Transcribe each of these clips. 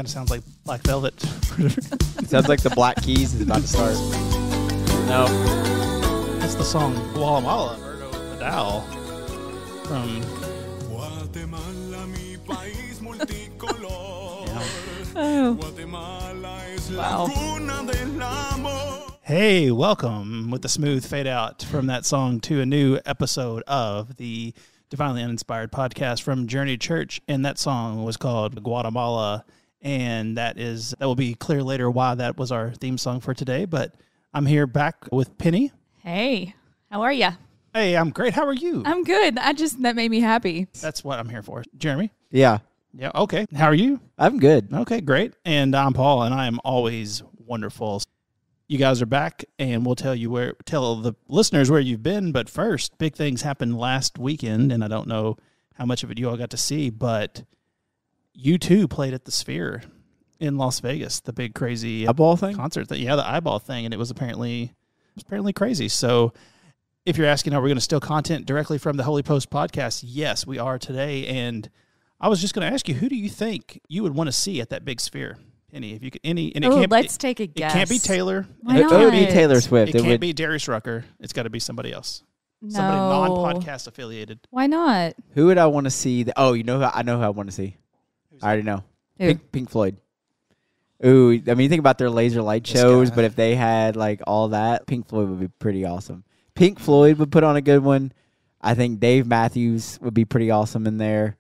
kind of sounds like Black Velvet. Sounds like the Black Keys is about to start. No. That's the song Guatemala, Roberto Vidal from Guatemala, mi país multicolor. Oh. Guatemala es Wow. la cuna del amor. Hey, welcome with the smooth fade out from that song to a new episode of the Divinely Uninspired podcast from Journey Church. And that song was called Guatemala. And that will be clear later why that was our theme song for today. But I'm here back with Penny. Hey, how are ya? Hey, I'm great. How are you? I'm good. That made me happy. That's what I'm here for. Jeremy? Yeah, Yeah, okay. How are you? I'm good. Okay, great. And I'm Paul, and I am always wonderful. You guys are back, and we'll tell the listeners where you've been. But first, big things happened last weekend, and I don't know how much of it you all got to see, but U2 played at the Sphere in Las Vegas, the big crazy Eyeball thing? concert. The eyeball thing, and it was apparently crazy. So if you're asking, are we going to steal content directly from the Holy Post podcast? Yes, we are today. And I was just going to ask you, who do you think you would want to see at that big Sphere? If you could, Let's take a guess. It can't be Taylor. Why It not? would be Taylor Swift. It can't be Darius Rucker. It's got to be somebody else. Somebody non-podcast affiliated. Why not? Who would I want to see? I know who I want to see. I already know. Who? Pink Floyd. Ooh, I mean, you think about their laser light This shows, guy. but if they had like all that, Pink Floyd would be pretty awesome. Pink Floyd would put on a good one. I think Dave Matthews would be pretty awesome in there.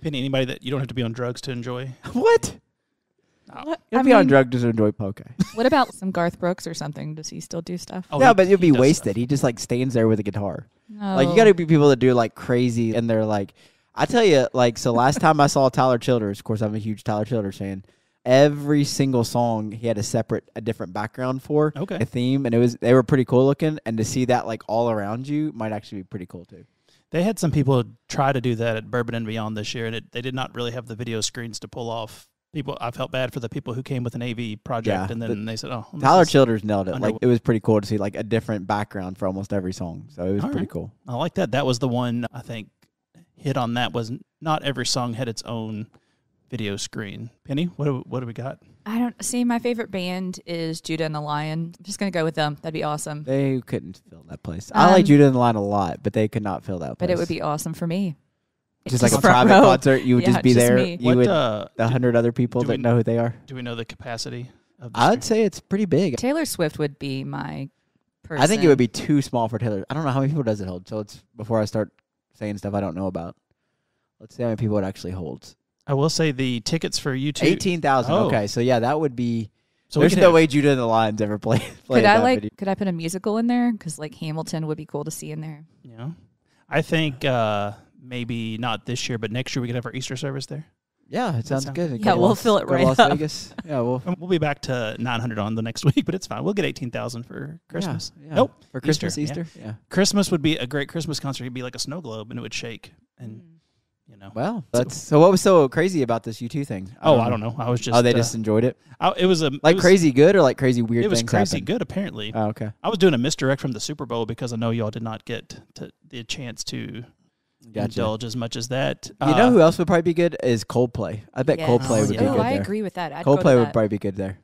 Penny, anybody that you don't have to be on drugs to enjoy? What? What? You'll be on drugs to enjoy polka. What about some Garth Brooks or something? Does he still do stuff? Oh, Yeah, he- but you'll he be does wasted. stuff. He just like stands there with a guitar. No. Like you got to be people that do like crazy, and they're like, I tell you, like, so last time I saw Tyler Childers, of course I'm a huge Tyler Childers fan. Every single song he had a different background for, Okay. a theme, and they were pretty cool looking. And to see that like all around you might actually be pretty cool too. They had some people try to do that at Bourbon and Beyond this year, and they did not really have the video screens to pull off. I felt bad for the people who came with an AV project, Yeah, and then they said, "Oh, this Tyler is- Childers nailed it. under- Like it was pretty cool to see like a different background for almost every song. So it was All pretty right. cool. I like that. That was the one I think hit on that was not every song had its own video screen. Penny, what do we got? I don't see. My favorite band is Judah and the Lion. I'm just gonna go with them. That'd be awesome. They couldn't fill that place. I like Judah and the Line a lot, but they could not fill that place. But it would be awesome for me. just like a front private row. concert. You would Yeah, just be just there. me. You would the 100 other people do that we- know who they are. Do we know the capacity of the I'd screen? say it's pretty big. Taylor Swift would be my person. I think it would be too small for Taylor. I don't know how many people does it hold. So it's before I start saying stuff I don't know about. Let's see how many people it actually holds. I will say the tickets for U2. 18,000. Oh. Okay, so yeah, that would be. So There's we no can way Judah and the Lions ever played Could that I video. Could I put a musical in there? Because like Hamilton would be cool to see in there. Yeah, I think maybe not this year, but next year we could have our Easter service there. Yeah, it sounds sounds- good. Yeah, we'll fill it go to right Las up. Vegas. Yeah, We'll be back to 900 on the next week, but it's fine. We'll get 18,000 for Christmas. Yeah. Nope. For Christmas, Easter, Easter. Yeah. Christmas would be a great Christmas concert. It'd be like a snow globe, and it would shake. And, Well, so what was so crazy about this U2 thing? I don't know. I was just. Oh, they just enjoyed it? It was a Like crazy good or like crazy weird It was things crazy happen? good, apparently. Oh, okay. I was doing a misdirect from the Super Bowl because I know y'all did not get the chance to Gotcha. indulge as much as that. You know who else would probably be good is Coldplay. I bet Yes. Coldplay would be yeah. good I there. agree with that. I'd go to Coldplay would that. probably be good there.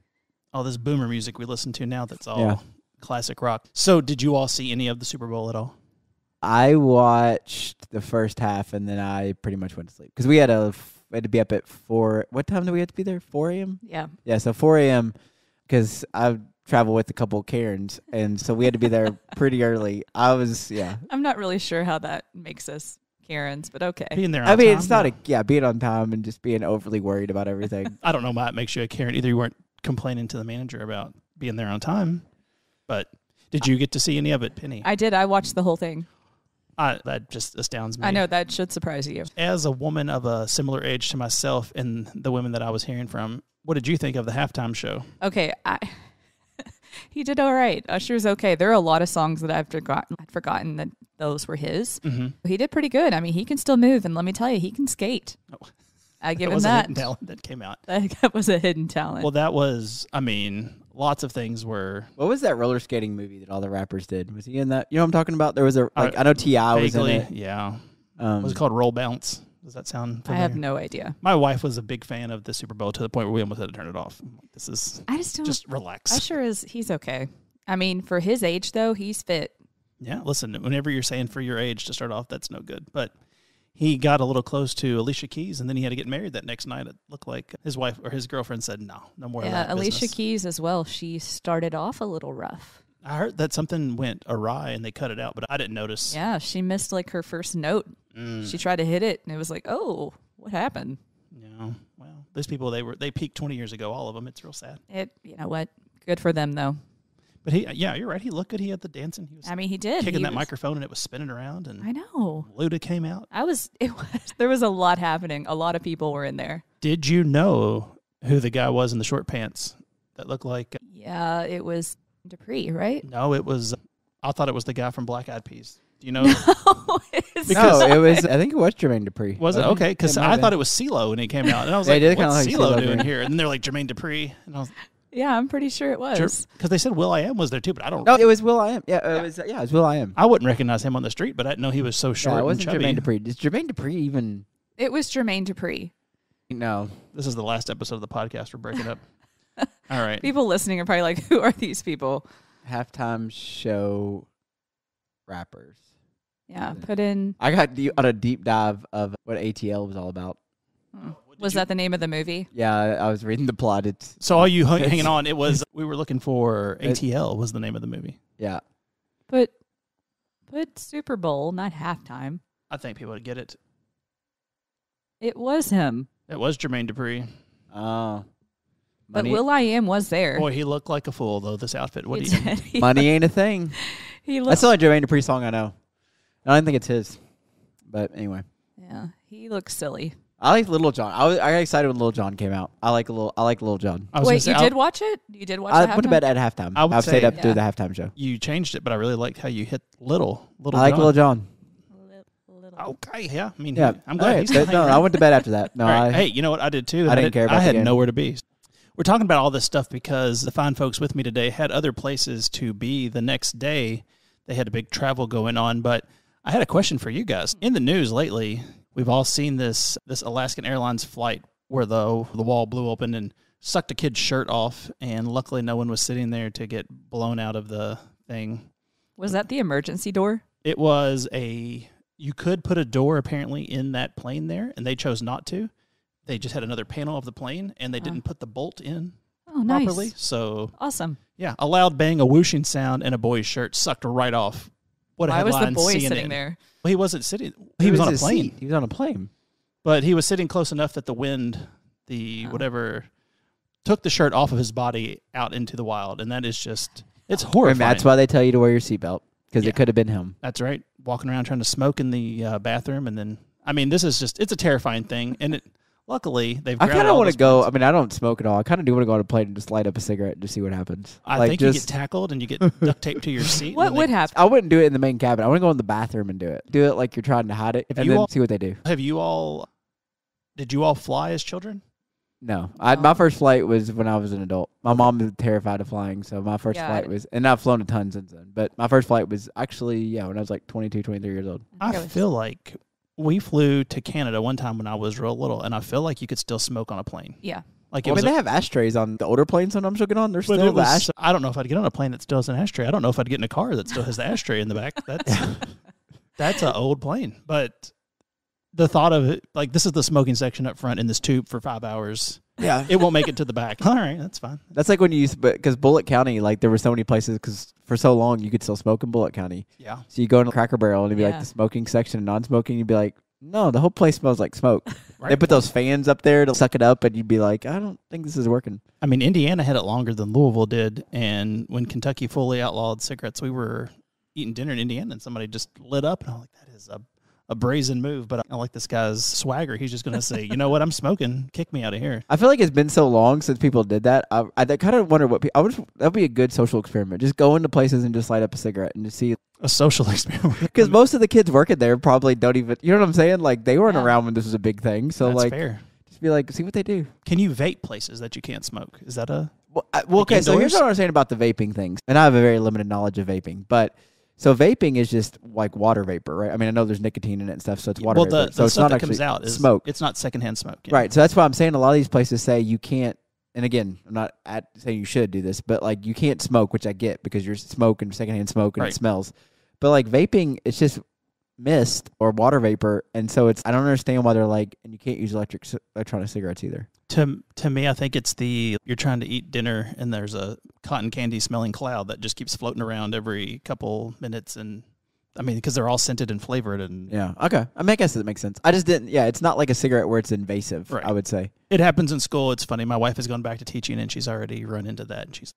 all this boomer music we listen to now that's all Yeah. classic rock. So did you all see any of the Super Bowl at all? I watched the first half and then I pretty much went to sleep because we had to be up at 4. What time do we have to be there? 4 a.m. Yeah. Yeah, so 4 a.m. because I travel with a couple of Karens, and so we had to be there pretty early. I'm not really sure how that makes us Karens, but okay. Being there on I mean, time, it's not though. being on time and just being overly worried about everything. I don't know why it makes you a Karen. Either you weren't complaining to the manager about being there on time, but did you get to see any of it, Penny? I did. I watched the whole thing. That just astounds me. I know that should surprise you. As a woman of a similar age to myself and the women that I was hearing from, what did you think of the halftime show? Okay, he did all right. Usher's okay. There are a lot of songs that I'd forgotten that those were his. Mm-hmm. He did pretty good. I mean, he can still move, and let me tell you, he can skate. Oh. I give It him was a that. hidden talent that came out. That was a hidden talent. Well, that was, I mean, lots of things were What was that roller skating movie that all the rappers did? Was he in that? You know what I'm talking about? There was I know T.I. was in vaguely, it. yeah. Was it called Roll Bounce? Does that sound I familiar? have no idea. My wife was a big fan of the Super Bowl to the point where we almost had to turn it off. This is I just don't. just relax. Usher he's okay. I mean, for his age though, he's fit. Yeah, listen, whenever you're saying for your age to start off, that's no good. But he got a little close to Alicia Keys, and then he had to get married that next night. It looked like his wife or his girlfriend said, no more of that Alicia business. Keys as well. She started off a little rough. I heard that something went awry and they cut it out, but I didn't notice. Yeah, she missed like her first note. She tried to hit it, and it was like, oh, what happened? Yeah, well, those people, they peaked 20 years ago, all of them. It's real sad. You know what? Good for them though. But you're right. He looked good. He had the dancing. He was He did. kicking He that was- microphone, and it was spinning around, and I know. Luda came out. There was a lot happening. A lot of people were in there. Did you know who the guy was in the short pants that looked like? Yeah, it was Dupree, right? No, it was. I thought it was the guy from Black Eyed Peas. Do you know? It's Because- No, it was. I think it was Jermaine Dupri. Was it? Okay, because It might I have thought been. it was CeeLo when he came out, and I was Yeah, like, he did "What's kinda like CeeLo CeeLo doing green. here?" And they're like Jermaine Dupri, and I was yeah, I'm pretty sure it was. because they said Will I Am was there too, but I don't. No, it was Will I Am. Yeah, it was. Yeah, it was Will I Am. I wouldn't recognize him on the street, but I didn't know he was so short Yeah, it and wasn't chubby. Jermaine Dupri. Is Jermaine Dupri even? It was Jermaine Dupree. No. This is the last episode of the podcast. We're breaking up. All right. People listening are probably like, who are these people? Halftime show rappers. Yeah, put in. I got on a deep dive of what ATL was all about. Was that the name of the movie? Yeah, I was reading the plot. It's So all you hanging on, it was we were looking for ATL was the name of the movie. yeah. Put Super Bowl, not halftime. I think people would get it. It was him. It was Jermaine Dupri. Oh. But Will I Am was there. Boy, he looked like a fool though. This outfit. What He do you? did. He- Money ain't a thing. He That's looked. the only Jermaine Dupri song I know. I don't think it's his. But anyway. Yeah, he looks silly. I like Little John. I got excited when Little John came out. I like Little John. I was gonna Wait, say, you did watch it? You did watch I the went to halftime? bed at halftime. I would I've stayed say- up through Yeah. the halftime show. You changed it, but I really liked how you hit Little I like John. Little John. Little. Okay, yeah. I mean, Yeah, I'm glad All right, he's still no, hanging I around. went to bed after that. No, All right. I Hey, you know what I did too? I didn't care about I the had game. nowhere to be. We're talking about all this stuff because the fine folks with me today had other places to be the next day. They had a big travel going on, but I had a question for you guys. In the news lately, we've all seen this Alaskan Airlines flight where the wall blew open and sucked a kid's shirt off, and luckily no one was sitting there to get blown out of the thing. Was that the emergency door? It was you could put a door apparently in that plane there, and they chose not to. They just had another panel of the plane, and they didn't put the bolt in Oh, nice. properly. So, Awesome. yeah, a loud bang, a whooshing sound, and a boy's shirt sucked right off. What a Why was the headline, boy CNN. sitting there? Well, he wasn't sitting. He was on a his plane, seat. He was on a plane. but he was sitting close enough that the wind, whatever, took the shirt off of his body out into the wild, and that is just it's horrifying. And that's why they tell you to wear your seatbelt because Yeah. it could have been him. That's right. Walking around trying to smoke in the bathroom, and then this is just—it's a terrifying thing. And luckily, they've. I kind of want to to go. I mean, I don't smoke at all. I kind of do want to go on a plane and just light up a cigarette and just see what happens. I think you get tackled and you get duct taped to your seat. What and would they- happen? I wouldn't do it in the main cabin. I want to go in the bathroom and do it. Do it like you're trying to hide it, If and you then all- see what they do. Have you all? Did you all fly as children? No, my first flight was when I was an adult. My mom was terrified of flying, so my first Yeah, flight was, and I've flown a ton since then. But my first flight was actually when I was like 22, 23 years old. I think I was- feel like we flew to Canada one time when I was real little, and I feel like you could still smoke on a plane. Yeah. Like it I was. mean, they have ashtrays on the older planes sometimes you'll get on. There's but still it the was, ash. I don't know if I'd get on a plane that still has an ashtray. I don't know if I'd get in a car that still has the ashtray in the back. That's an old plane. But the thought of it, like this is the smoking section up front in this tube for 5 hours. Yeah, It won't make it to the back. All right, that's fine. that's like when you used, because Bullitt County, like there were so many places, because for so long you could still smoke in Bullitt County. Yeah. So you go in a Cracker Barrel and it'd be like Yeah. the smoking section and non-smoking. You'd be like, no, the whole place smells like smoke. Right. They put those fans up there to suck it up, and you'd be like, I don't think this is working. I mean, Indiana had it longer than Louisville did, and when Kentucky fully outlawed cigarettes, we were eating dinner in Indiana, and somebody just lit up, and I'm like, that is a brazen move, but I like this guy's swagger. He's just going to say, you know what, I'm smoking, kick me out of here. I feel like it's been so long since people did that. I kind of wonder what that'd be a good social experiment. Just go into places and just light up a cigarette and just see. A social experiment. Because most of the kids working there probably don't even, you know what I'm saying? Like they weren't Yeah. around when this was a big thing. So That's like, fair. just be like, see what they do. Can you vape places that you can't smoke? Is that a... Well, okay, so here's indoors? what I'm saying about the vaping things. And I have a very limited knowledge of vaping, but So vaping is just like water vapor, right? I mean, I know there's nicotine in it and stuff, so it's water Well, vapor. the So it's stuff not that actually comes out is smoke. It's not secondhand smoke. Yeah. Right. So that's why I'm saying a lot of these places say you can't. And again, I'm not saying you should do this, but like you can't smoke, which I get because you're smoking secondhand smoke and Right. it smells. But like vaping, it's just mist or water vapor, and so I don't understand why they're like, and you can't use electronic cigarettes either. To me, I think it's you're trying to eat dinner and there's a cotton candy smelling cloud that just keeps floating around every couple minutes, and I mean because they're all scented and flavored, and Yeah. Okay. I mean, I guess it makes sense. I just didn't. Yeah, it's not like a cigarette where it's invasive. Right. I would say. it happens in school. It's funny. My wife has gone back to teaching and she's already run into that, and she's,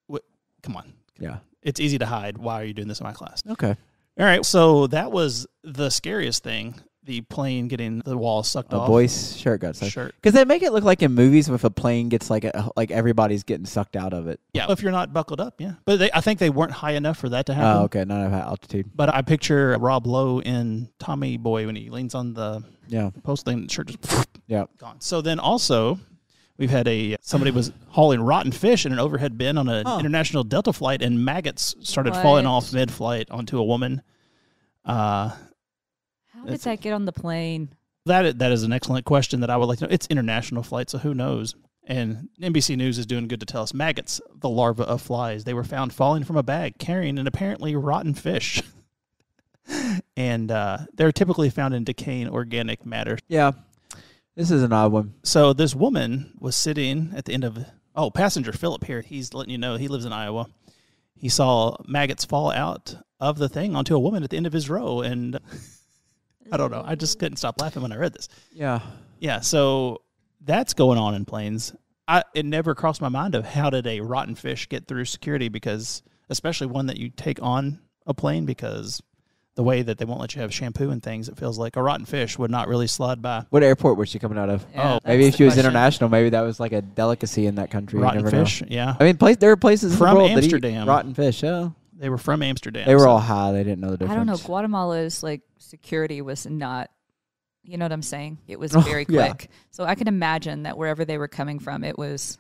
come on, Yeah. it's easy to hide. Why are you doing this in my class? Okay. All right, so that was the scariest thing. The plane getting the wall sucked A off. boy's shirt got sucked. Shirt. Because they make it look like in movies if a plane gets like everybody's getting sucked out of it. Yeah, if you're not buckled up, yeah. But I think they weren't high enough for that to happen. Oh, okay. Not at altitude. But I picture Rob Lowe in Tommy Boy when he leans on the Yeah. post thing, the shirt just Yeah. gone. So then also, we've had somebody was hauling rotten fish in an overhead bin on an international Delta flight, and maggots started falling What? off mid-flight onto a woman. How did that get on the plane? That is an excellent question that I would like to know. It's international flight, so who knows? And NBC News is doing good to tell us maggots, the larvae of flies, they were found falling from a bag carrying an apparently rotten fish. And they're typically found in decaying organic matter. Yeah. This is an odd one. So this woman was sitting at the end of passenger Philip here. He's letting you know he lives in Iowa. He saw maggots fall out of the thing onto a woman at the end of his row, and I don't know. I just couldn't stop laughing when I read this. Yeah. Yeah, so that's going on in planes. It never crossed my mind of how did a rotten fish get through security, because especially one that you take on a plane, because the way that they won't let you have shampoo and things, it feels like a rotten fish would not really slide by. What airport was she coming out of? Yeah, Maybe that's if the she was question. international, maybe that was like a delicacy in that country. You Rotten never know. fish, yeah. I mean, there are places in From the world that Amsterdam. eat rotten fish. Yeah. They were from Amsterdam. They were so- all high. They didn't know the difference. I don't know. Guatemala's like security was not, you know what I'm saying? It was Oh, very yeah. quick. So I can imagine that wherever they were coming from, it was.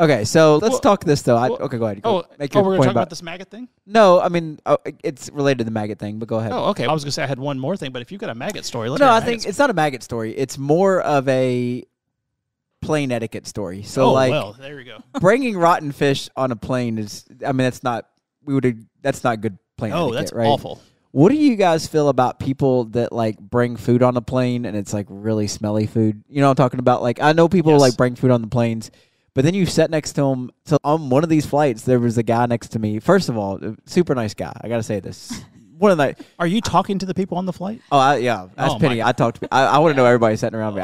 Okay, so let's Well- talk this though. well- Okay, go ahead. Make we're your going to point talk about this maggot thing? No, I mean it's related to the maggot thing, but go ahead. Oh, okay. I was going to say I had one more thing, but if you've got a maggot story, let's No, hear a I maggot think story. it's not a maggot story. It's more of a plane etiquette story. So well, there we go. bringing rotten fish on a plane is. I mean, that's not. That's not good plane Oh, etiquette, that's right? awful. What do you guys feel about people that like bring food on the plane and it's like really smelly food? You know what I'm talking about? Like I know people Yes. like bring food on the planes, but then you sit next to them. So on one of these flights, there was a guy next to me. First of all, a super nice guy. I gotta say this. One of the Are you talking to the people on the flight? yeah, that's Oh, Penny. my I talked to. I want to know everybody sitting around me.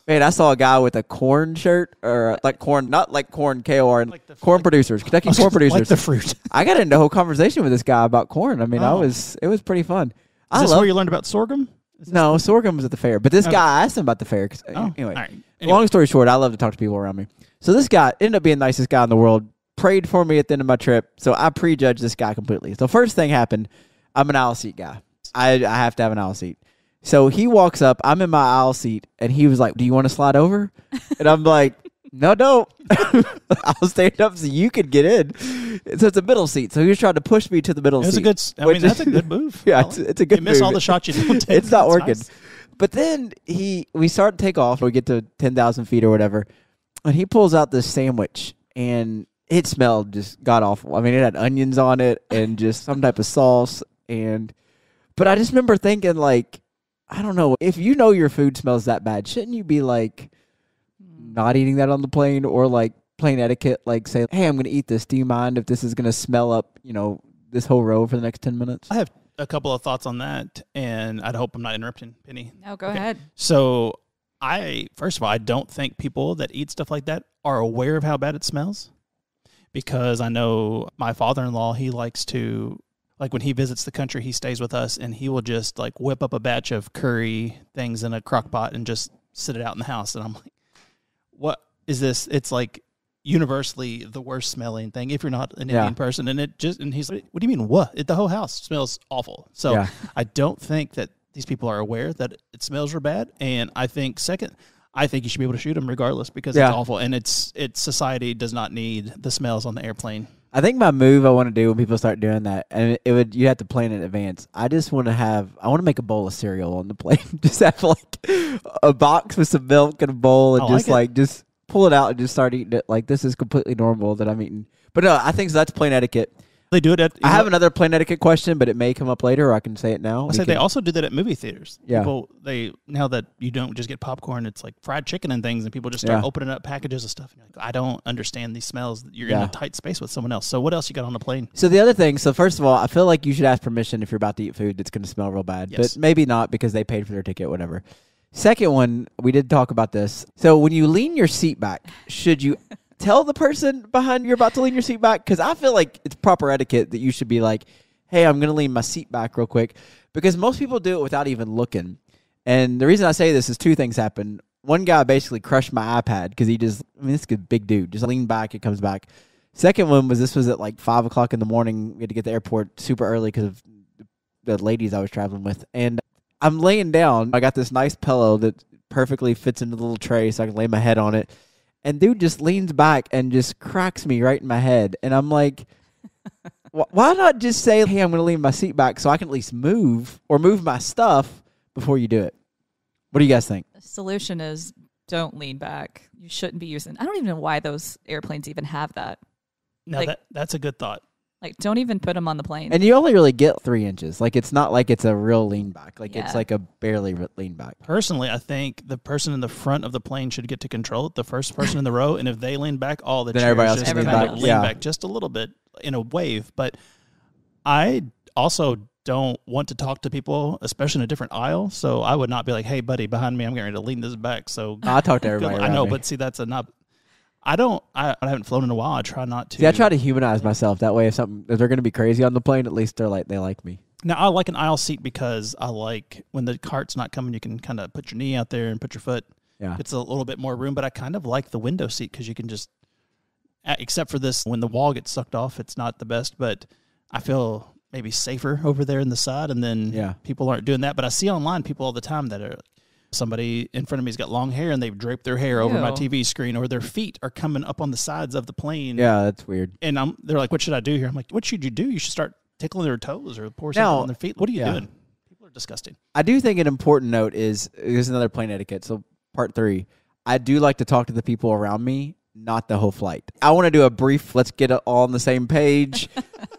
Man, I saw a guy with a corn shirt or like corn, not like corn KOR, Like the- corn like- producers, Kentucky corn producers. Like the fruit. I got into a whole conversation with this guy about corn. I mean, Oh. it was pretty fun. Is I this love where you learned about sorghum? No, sorghum was at the fair. But this Okay. guy, I asked him about the fair. 'Cause, Oh, anyway, all right. Anyway. long story short, I love to talk to people around me. So this guy ended up being the nicest guy in the world, prayed for me at the end of my trip. So I prejudged this guy completely. So first thing happened, I'm an aisle seat guy. I have to have an aisle seat. So he walks up, I'm in my aisle seat, and he was like, "Do you want to slide over?" And I'm like, "No, don't." I'll stand up so you could get in. So it's a middle seat. So he was trying to push me to the middle It was seat. a good. I which mean, that's a good move. Yeah, I like it's a good You miss move. all the shots you don't take. It's not That's working. nice. But then we start to take off. We get to 10,000 feet or whatever, and he pulls out this sandwich, and it smelled just god awful. I mean, it had onions on it and just some type of sauce. But I just remember thinking, like, I don't know, if you know your food smells that bad, shouldn't you be like not eating that on the plane, or like plane etiquette, like say, "Hey, I'm going to eat this. Do you mind if this is going to smell up, this whole row for the next 10 minutes?" I have a couple of thoughts on that, and I hope I'm not interrupting, Penny. No, go Okay. ahead. So first of all, I don't think people that eat stuff like that are aware of how bad it smells, because I know my father-in-law, he likes to, like when he visits the country, he stays with us, and he will just like whip up a batch of curry things in a crock pot and just sit it out in the house. And I'm like, what is this? It's like universally the worst smelling thing if you're not an Indian person. And he's like, what do you mean, what? The whole house smells awful. So Yeah. I don't think that these people are aware that it smells real bad. And I think I think you should be able to shoot them regardless, because Yeah. it's awful. And society does not need the smells on the airplane. I think my move I want to do when people start doing that, and you have to plan in advance. I just want to make a bowl of cereal on the plane. Just have like a box with some milk and a bowl, and just pull it out and just start eating it. Like this is completely normal that I'm eating. But no, I think that's plane etiquette. They do it at. I have another plane etiquette question, but it may come up later, or I can say it now. They also do that at movie theaters. Yeah. People, now that you don't just get popcorn, it's like fried chicken and things, and people just start opening up packages of stuff. And you're like, I don't understand these smells. You're in a tight space with someone else. So what else you got on the plane? So the other thing, first of all, I feel like you should ask permission if you're about to eat food that's going to smell real bad. Yes. But maybe not because they paid for their ticket, whatever. Second one, we did talk about this. So when you lean your seat back, should you tell the person behind you're about to lean your seat back? Because I feel like it's proper etiquette that you should be like, hey, I'm going to lean my seat back real quick. Because most people do it without even looking. And the reason I say this is two things happen. One guy basically crushed my iPad because this is a big dude. Just lean back, it comes back. Second one this was at like 5 o'clock in the morning. We had to get to the airport super early because of the ladies I was traveling with. And I'm laying down. I got this nice pillow that perfectly fits into the little tray so I can lay my head on it. And dude just leans back and just cracks me right in my head. And I'm like, why not just say, hey, I'm going to lean my seat back so I can at least move my stuff before you do it? What do you guys think? The solution is don't lean back. You shouldn't be using. I don't even know why those airplanes even have that. No, that's a good thought. Like, don't even put them on the plane. And you only really get 3 inches. Like, it's not like it's a real lean back. Like, it's like a barely lean back. Personally, I think the person in the front of the plane should get to control it, the first person in the row. And if they lean back, all the then chairs everybody else just lean kind back. of lean back just a little bit in a wave. But I also don't want to talk to people, especially in a different aisle. So I would not be like, hey, buddy, behind me, I'm getting ready to lean this back. So I talk to everybody. I know, me. but see, that's a not. I haven't flown in a while. I try not to. See, I try to humanize myself. That way, if they're going to be crazy on the plane, at least they like me. Now, I like an aisle seat because I like when the cart's not coming, you can kind of put your knee out there and put your foot. Yeah. It's a little bit more room, but I kind of like the window seat because you can just, except for this, when the wall gets sucked off, it's not the best, but I feel maybe safer over there in the side, and then people aren't doing that. But I see online people all the time that are, somebody in front of me's got long hair and they've draped their hair over my TV screen, or their feet are coming up on the sides of the plane. Yeah, that's weird. And they're like, what should I do here? I'm like, what should you do? You should start tickling their toes or pour something on their feet. What are you doing? People are disgusting. I do think an important note is another plane etiquette. So part 3, I do like to talk to the people around me, not the whole flight. I want to do a brief, let's get it all on the same page.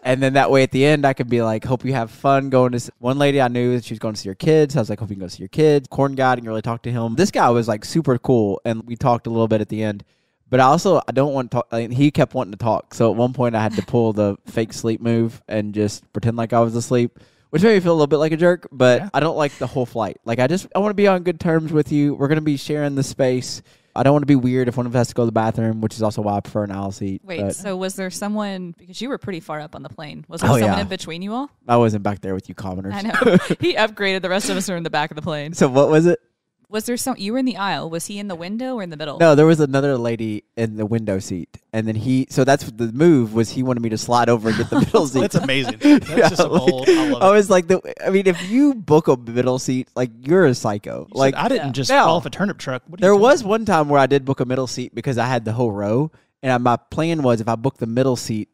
And then that way at the end, I could be like, hope you have fun going to one lady I knew, she was going to see her kids. I was like, hope you can go see your kids. Corn guy, I didn't really talk to him. This guy was like super cool. And we talked a little bit at the end. But I don't want to talk. He kept wanting to talk. So at one point I had to pull the fake sleep move and just pretend like I was asleep, which made me feel a little bit like a jerk. But I don't like the whole flight. Like I want to be on good terms with you. We're going to be sharing the space. I don't want to be weird if one of us has to go to the bathroom, which is also why I prefer an aisle seat. Wait, so was there someone, because you were pretty far up on the plane, was there someone in between you all? I wasn't back there with you commoners. I know. He upgraded. The rest of us are in the back of the plane. So what was it? Was there you were in the aisle. Was he in the window or in the middle? No, there was another lady in the window seat. And then so that's the move was he wanted me to slide over and get the middle seat. That's amazing. That's just a bold. I love it. I was like, if you book a middle seat, like you're a psycho. Like I didn't just fall off a turnip truck. There was one time where I did book a middle seat because I had the whole row. And my plan was if I booked the middle seat,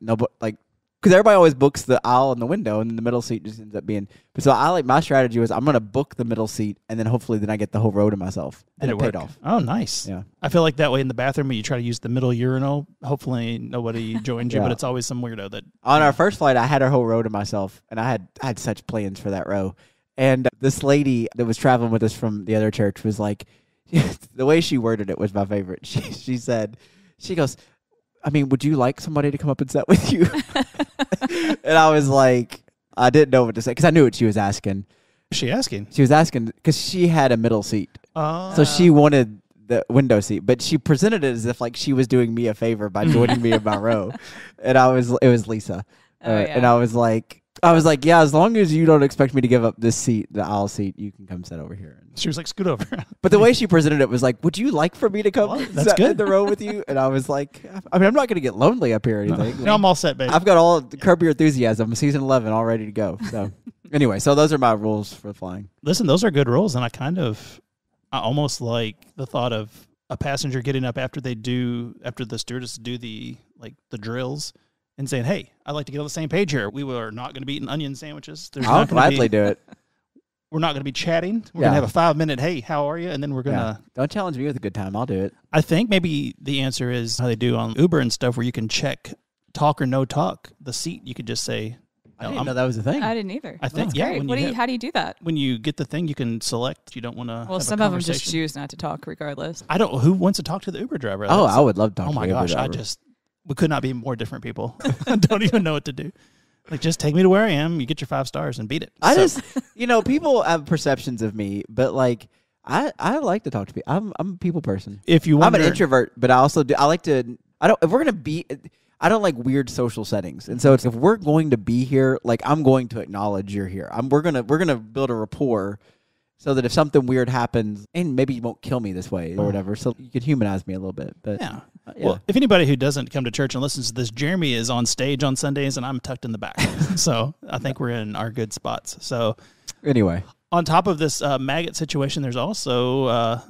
because everybody always books the aisle and the window, and the middle seat just ends up being. But so my strategy was I'm going to book the middle seat, and then hopefully I get the whole row to myself. And it paid off. Oh, nice. Yeah. I feel like that way in the bathroom when you try to use the middle urinal, hopefully nobody joins you, but it's always some weirdo that. On our first flight, I had our whole row to myself, and I had such plans for that row. And this lady that was traveling with us from the other church was like, the way she worded it was my favorite. She goes, I mean, would you like somebody to come up and sit with you? And I was like, I didn't know what to say because I knew what she was asking. What's she asking? She was asking because she had a middle seat. Oh. So she wanted the window seat, but she presented it as if like she was doing me a favor by joining me in my row. And it was Lisa. And I was like, yeah, as long as you don't expect me to give up this seat, the aisle seat, you can come sit over here. She was like, scoot over. But the way she presented it was like, would you like for me to come that's good. in the row with you? And I was like, I mean, I'm not going to get lonely up here or anything. No, I'm all set, baby. I've got all Curb Your Enthusiasm, season 11, all ready to go. So anyway, so those are my rules for flying. Listen, those are good rules, and I almost like the thought of a passenger getting up after the stewardess do the drills and saying, "Hey, I'd like to get on the same page here. We are not going to be eating onion sandwiches. There's I'll not gonna gladly do it. We're not going to be chatting. We're Yeah. going to have a 5-minute, hey, how are you? And then we're going to. Don't challenge me with a good time. I'll do it. I think maybe the answer is how they do on Uber and stuff, where you can check talk or no talk. The seat, you could just say. I didn't know that was a thing. I didn't either. I think, That's yeah. great. How do you do that? When you get the thing, you can select. You don't want to. Well, some of them just choose not to talk regardless. I don't. Who wants to talk to the Uber driver? Oh, I would love to talk Oh to my the Uber gosh, driver. we could not be more different people. I don't even know what to do. Like, just take me to where I am. You get your 5 stars and beat it. People have perceptions of me, but like, I like to talk to people. I'm a people person. If you I'm wonder, an introvert, but I also do. I like to. If we're gonna be, I don't like weird social settings, and so it's if we're going to be here, like I'm going to acknowledge you're here. We're gonna build a rapport, so that if something weird happens, and maybe you won't kill me this way or whatever, so you could humanize me a little bit. But yeah. Well, if anybody who doesn't come to church and listens to this, Jeremy is on stage on Sundays, and I'm tucked in the back. So I think we're in our good spots. So anyway, on top of this maggot situation, there's also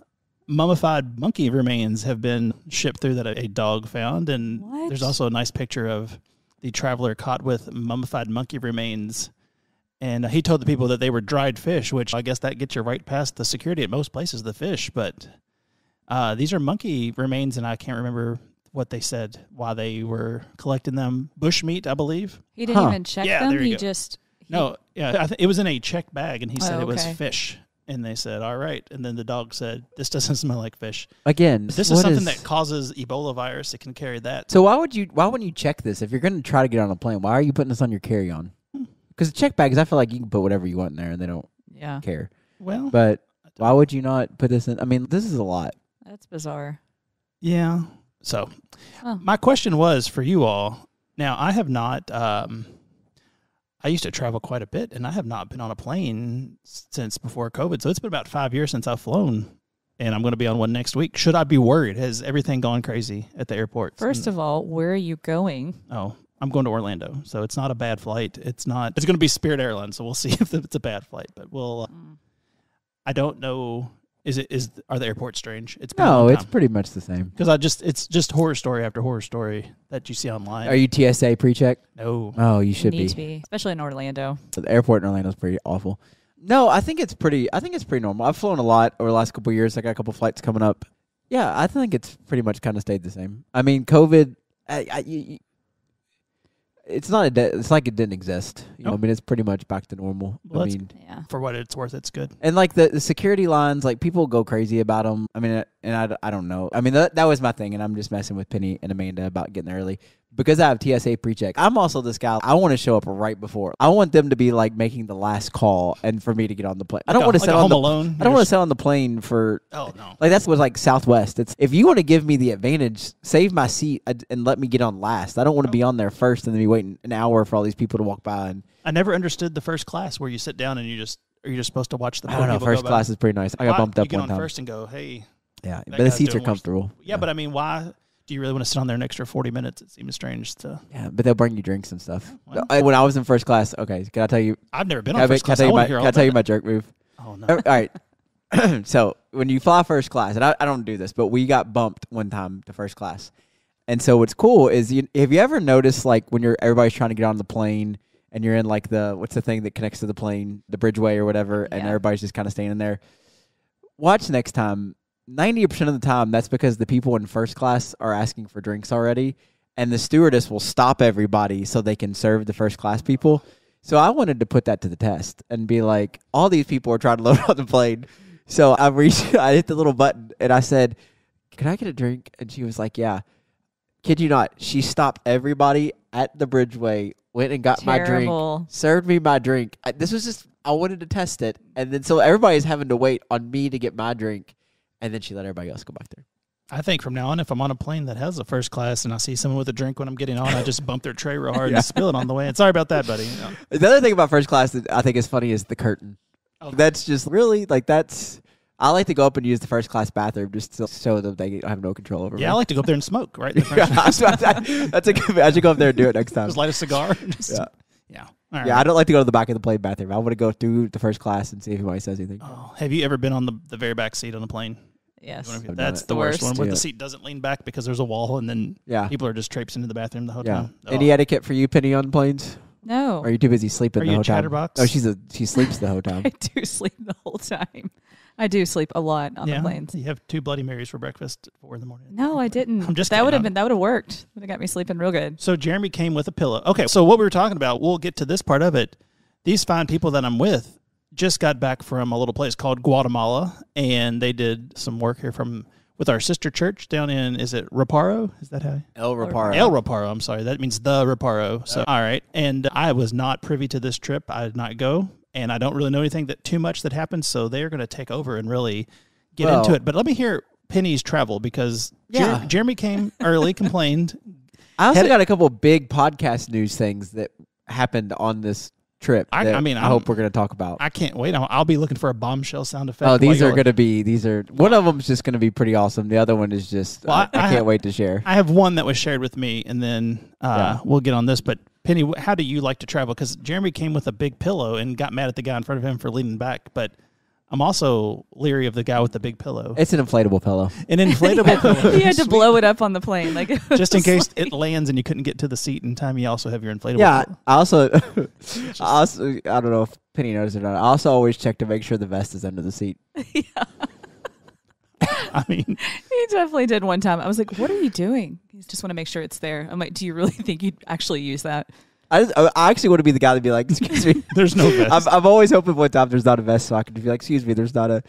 mummified monkey remains have been shipped through that a dog found. And there's also a nice picture of the traveler caught with mummified monkey remains. And he told the people that they were dried fish, which I guess that gets you right past the security at most places, the fish. But these are monkey remains, and I can't remember what they said, why they were collecting them. Bushmeat, I believe. He didn't even check them? There you He go. It was in a checked bag, and he said it was okay. fish. And they said, all right. And then the dog said, this doesn't smell like fish. again, This is something that causes Ebola virus. It can carry that. So why wouldn't you check this if you're going to try to get on a plane? Why are you putting this on your carry-on? Because check bags, I feel like you can put whatever you want in there, and they don't care. Well, But why would you not put this in? I mean, this is a lot. That's bizarre. yeah. So my question was for you all. Now, I have not, I used to travel quite a bit, and I have not been on a plane since before COVID. So it's been about 5 years since I've flown, and I'm going to be on one next week. Should I be worried? Has everything gone crazy at the airport? First of all, where are you going? Oh, I'm going to Orlando, so it's not a bad flight. It's going to be Spirit Airlines, so we'll see if it's a bad flight. But I don't know. Are the airports strange? It's been No, it's pretty much the same. because it's just horror story after horror story that you see online. Are you TSA pre-check? No. Oh, you should Need be. to be, especially in Orlando. So the airport in Orlando is pretty awful. No, I think it's pretty normal. I've flown a lot over the last couple of years. I got a couple flights coming up. Yeah, I think it's pretty much kind of stayed the same. I mean, COVID, it's not it's like it didn't exist. You know, I mean, it's pretty much back to normal. Well, I mean, Yeah. For what it's worth, it's good. and like the security lines, like people go crazy about them. I mean, and I don't know. I mean, that was my thing, and I'm just messing with Penny and Amanda about getting there early. Because I have TSA pre-check, I'm also this guy. I want to show up right before. I want them to be like making the last call, and for me to get on the plane. I don't want to sit on Home the Alone. I don't want to sit on the plane for. Oh no. Like that's what like Southwest. It's if you want to give me the advantage, save my seat and let me get on last. I don't want to be on there first and then be waiting an hour for all these people to walk by. And I never understood the first class where you sit down and you're just supposed to watch the. I don't know. people First go class by. is pretty nice. I got Why? bumped up you get one on time. first and go, hey. Yeah, that but the guy's seats are doing worse. comfortable. Yeah, but I mean, why do you really want to sit on there an extra 40 minutes? It seems strange to. Yeah, but they'll bring you drinks and stuff. Well. When I was in first class, okay, can I tell you? I've never been Can on first class. I want to hear all can I tell you that. my jerk move? Oh no. All right. So when you fly first class, and I don't do this, but we got bumped one time to first class. And so what's cool is, have you ever noticed like when everybody's trying to get on the plane and you're in like what's the thing that connects to the plane, the bridgeway or whatever, and everybody's just kind of standing there. Watch next time. 90% of the time, that's because the people in first class are asking for drinks already, and the stewardess will stop everybody so they can serve the first class people. So I wanted to put that to the test and be like, all these people are trying to load on the plane. So I hit the little button, and I said, can I get a drink? And she was like, yeah. Kid you not, she stopped everybody at the bridgeway, went and got my drink, served me my drink. I wanted to test it. And then so everybody's having to wait on me to get my drink. And then she let everybody else go back there. I think from now on, if I'm on a plane that has a first class and I see someone with a drink when I'm getting on, I just bump their tray real hard and spill it on the way. And sorry about that, buddy. You know. The other thing about first class that I think is funny is the curtain. Okay. That's just really, like, I like to go up and use the first class bathroom just to show them they have no control over me. Yeah, I like to go up there and smoke, right? In the Yeah, that's a good. I should go up there and do it next time. Just light a cigar. Yeah. All right. Yeah, I don't like to go to the back of the plane bathroom. I want to go through the first class and see if anybody says anything. Oh, have you ever been on the very back seat on a plane? Yes. That's it. the worst one, where Yeah. the seat doesn't lean back because there's a wall, and then people are just traipsing into the bathroom the whole time. Any etiquette for you, Penny, on planes? No. Or are you too busy sleeping Are the you whole a time? chatterbox? Oh, she sleeps the whole time. I do sleep the whole time. I do sleep a lot on the planes. You have 2 Bloody Marys for breakfast at 4 in the morning. No, I didn't. I'm just that kidding. would have worked. Would have got me sleeping real good. So Jeremy came with a pillow. Okay, so what we were talking about, we'll get to this part of it. These fine people that I'm with just got back from a little place called Guatemala, and they did some work here with our sister church down in, is it Reparo? Is that how? El Reparo. El Reparo, I'm sorry. That means the Reparo. So, all right. And I was not privy to this trip. I did not go, and I don't really know anything too much that happened, so they're going to take over and really get into it. But let me hear Penny's travel, because Jeremy came early, complained. I also got a couple of big podcast news things that happened on this trip. I hope we're going to talk about. I can't wait. I'll be looking for a bombshell sound effect. Oh, these are going to be. One of them is just going to be pretty awesome. The other one is just. I can't wait to share. I have one that was shared with me, and then we'll get on this. But Penny, how do you like to travel? Because Jeremy came with a big pillow and got mad at the guy in front of him for leaning back, but I'm also leery of the guy with the big pillow. It's an inflatable pillow. An inflatable pillow. He had to blow it up on the plane, just in case it lands and you couldn't get to the seat in time. You also have your inflatable. Yeah, pillow. I don't know if Penny knows it or not. I also always check to make sure the vest is under the seat. Yeah. I mean, he definitely did one time. I was like, "What are you doing?" He just want to make sure it's there. I'm like, "Do you really think you'd actually use that?" I actually want to be the guy to be like, excuse me. There's no vest. I'm always hoping one time there's not a vest, so I can be like, excuse me, there's not a.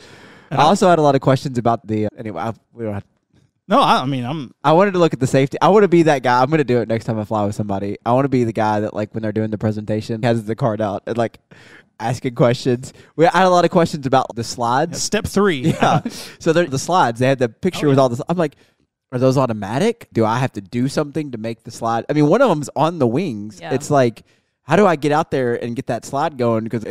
I also had a lot of questions about the. Anyway, we don't have. No, I wanted to look at the safety. I want to be that guy. I'm going to do it next time I fly with somebody. I want to be the guy that, like, when they're doing the presentation, has the card out and, like, asking questions. I had a lot of questions about the slides. Step 3. Yeah. So the slides, they had the picture with all this. I'm like, are those automatic? Do I have to do something to make the slide? I mean, one of them's on the wings. Yeah. It's like, how do I get out there and get that slide going? Because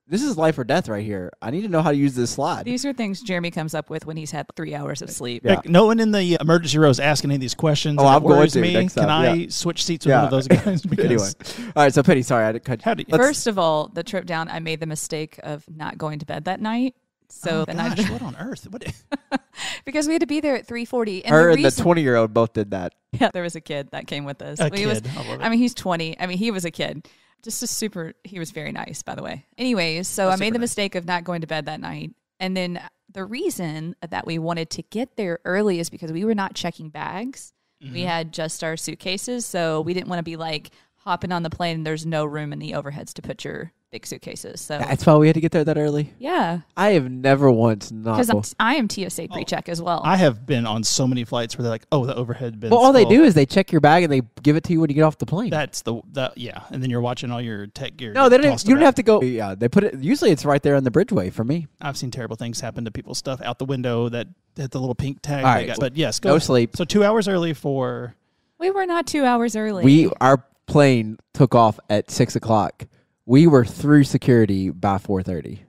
this is life or death right here. I need to know how to use this slide. These are things Jeremy comes up with when he's had 3 hours of sleep. Yeah. Like, no one in the emergency row is asking any of these questions. Oh, I'm going to me. next time. Can I switch seats with one of those guys? Because Anyway. All right, so Penny, sorry, I didn't cut you. First of all, the trip down, I made the mistake of not going to bed that night. So what on earth? What? Because we had to be there at 3:40. Her and the 20-year-old both did that. Yeah, there was a kid that came with us. I love it. I mean, he's 20. I mean, he was a kid. He was very nice, by the way. Anyways, so I made the mistake of not going to bed that night. And then the reason that we wanted to get there early is because we were not checking bags. Mm-hmm. We had just our suitcases. So we didn't want to be like hopping on the plane and there's no room in the overheads to put your big suitcases. So that's why we had to get there that early. Yeah. I have never once not. Because I am TSA pre-check as well. I have been on so many flights where they're like, "Oh, the overhead bins." Well, all they do is they check your bag and they give it to you when you get off the plane. That's yeah, and then you're watching all your tech gear. No, they don't. You don't have to go. Yeah, they put it. Usually, it's right there on the bridgeway for me. I've seen terrible things happen to people's stuff out the window that had the little pink tag. All right, but yes, no sleep. So 2 hours early for. We were not 2 hours early. Our plane took off at 6:00. We were through security by 4:30.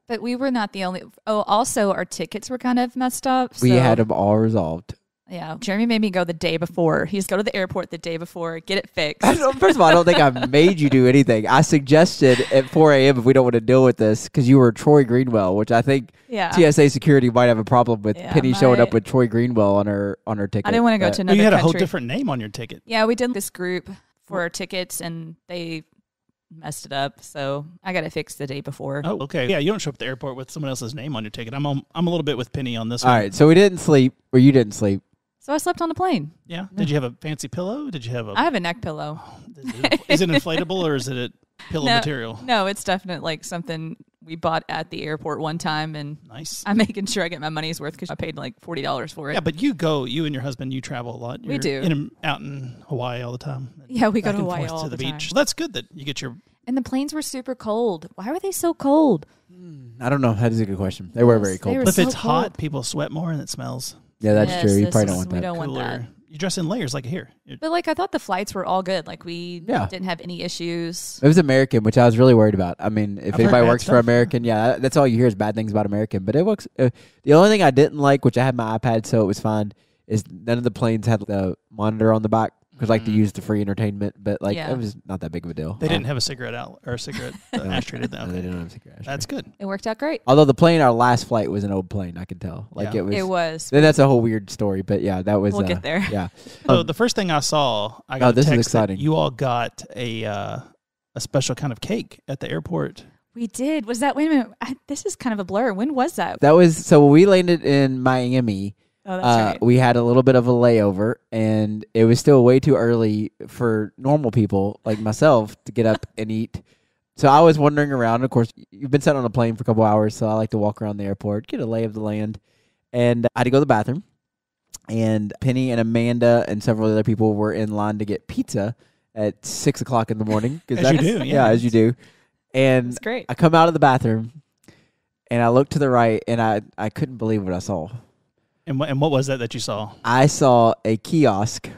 But we were not the only. Oh, also our tickets were kind of messed up. We had them all resolved. Yeah, Jeremy made me go the day before. He's go to the airport the day before, get it fixed. First of all, I don't think I made you do anything. I suggested at 4 a.m. if we don't want to deal with this because you were Troy Greenwell, which I think TSA security might have a problem with. Penny showing up with Troy Greenwell on her ticket. I didn't want to go to another You had country. a whole different name on your ticket. Yeah, we did this group for our tickets, and they messed it up, so I got it fixed the day before. Oh, okay. Yeah, you don't show up at the airport with someone else's name on your ticket. I'm a little bit with Penny on this one. All right, so we didn't sleep, or you didn't sleep. So I slept on the plane. Yeah. Did you have a fancy pillow? Did you have I have a neck pillow. Is it inflatable or is it a pillow material? No, it's definitely like something we bought at the airport one time, and nice. I'm making sure I get my money's worth because I paid like $40 for it. Yeah, but you and your husband, you travel a lot. We do. Out in Hawaii all the time. Yeah, we go to Hawaii all to the beach. Well, that's good that you get your. And the planes were super cold. Why were they so cold? I don't know. That is a good question. They were very cold. But if it's hot, people sweat more and it smells. Yeah, that's true. You probably don't want that. We don't want that. You dress in layers like here. But like I thought the flights were all good. Like we didn't have any issues. It was American, which I was really worried about. I mean, if anybody works for American, that's all you hear is bad things about American. But it works. The only thing I didn't like, which I had my iPad, so it was fine, is none of the planes had the monitor on the back. because like to use the free entertainment, but like Yeah. it was not that big of a deal. They didn't have a cigarette out or a cigarette ashtray, did they? No, Okay. they didn't have a cigarette ashtray. That's good. It worked out great. Although the plane, our last flight was an old plane, I could tell. Like Yeah. it was. It was. Then that's a whole weird story, but yeah, that was. We'll get there. Yeah. So the first thing I saw, I got a this is text that exciting. you all got a special kind of cake at the airport. We did. Was that? Wait a minute. This is kind of a blur. When was that? That was so when we landed in Miami. Oh, that's right. We had a little bit of a layover, and it was still way too early for normal people like myself to get up and eat. So I was wandering around. Of course, you've been sitting on a plane for a couple hours, so I like to walk around the airport, get a lay of the land. And I had to go to the bathroom. And Penny and Amanda and several other people were in line to get pizza at 6 o'clock in the morning. As you do, yeah. as you do. And It's great. I come out of the bathroom, and I look to the right, and I couldn't believe what I saw. And what was that you saw? I saw a kiosk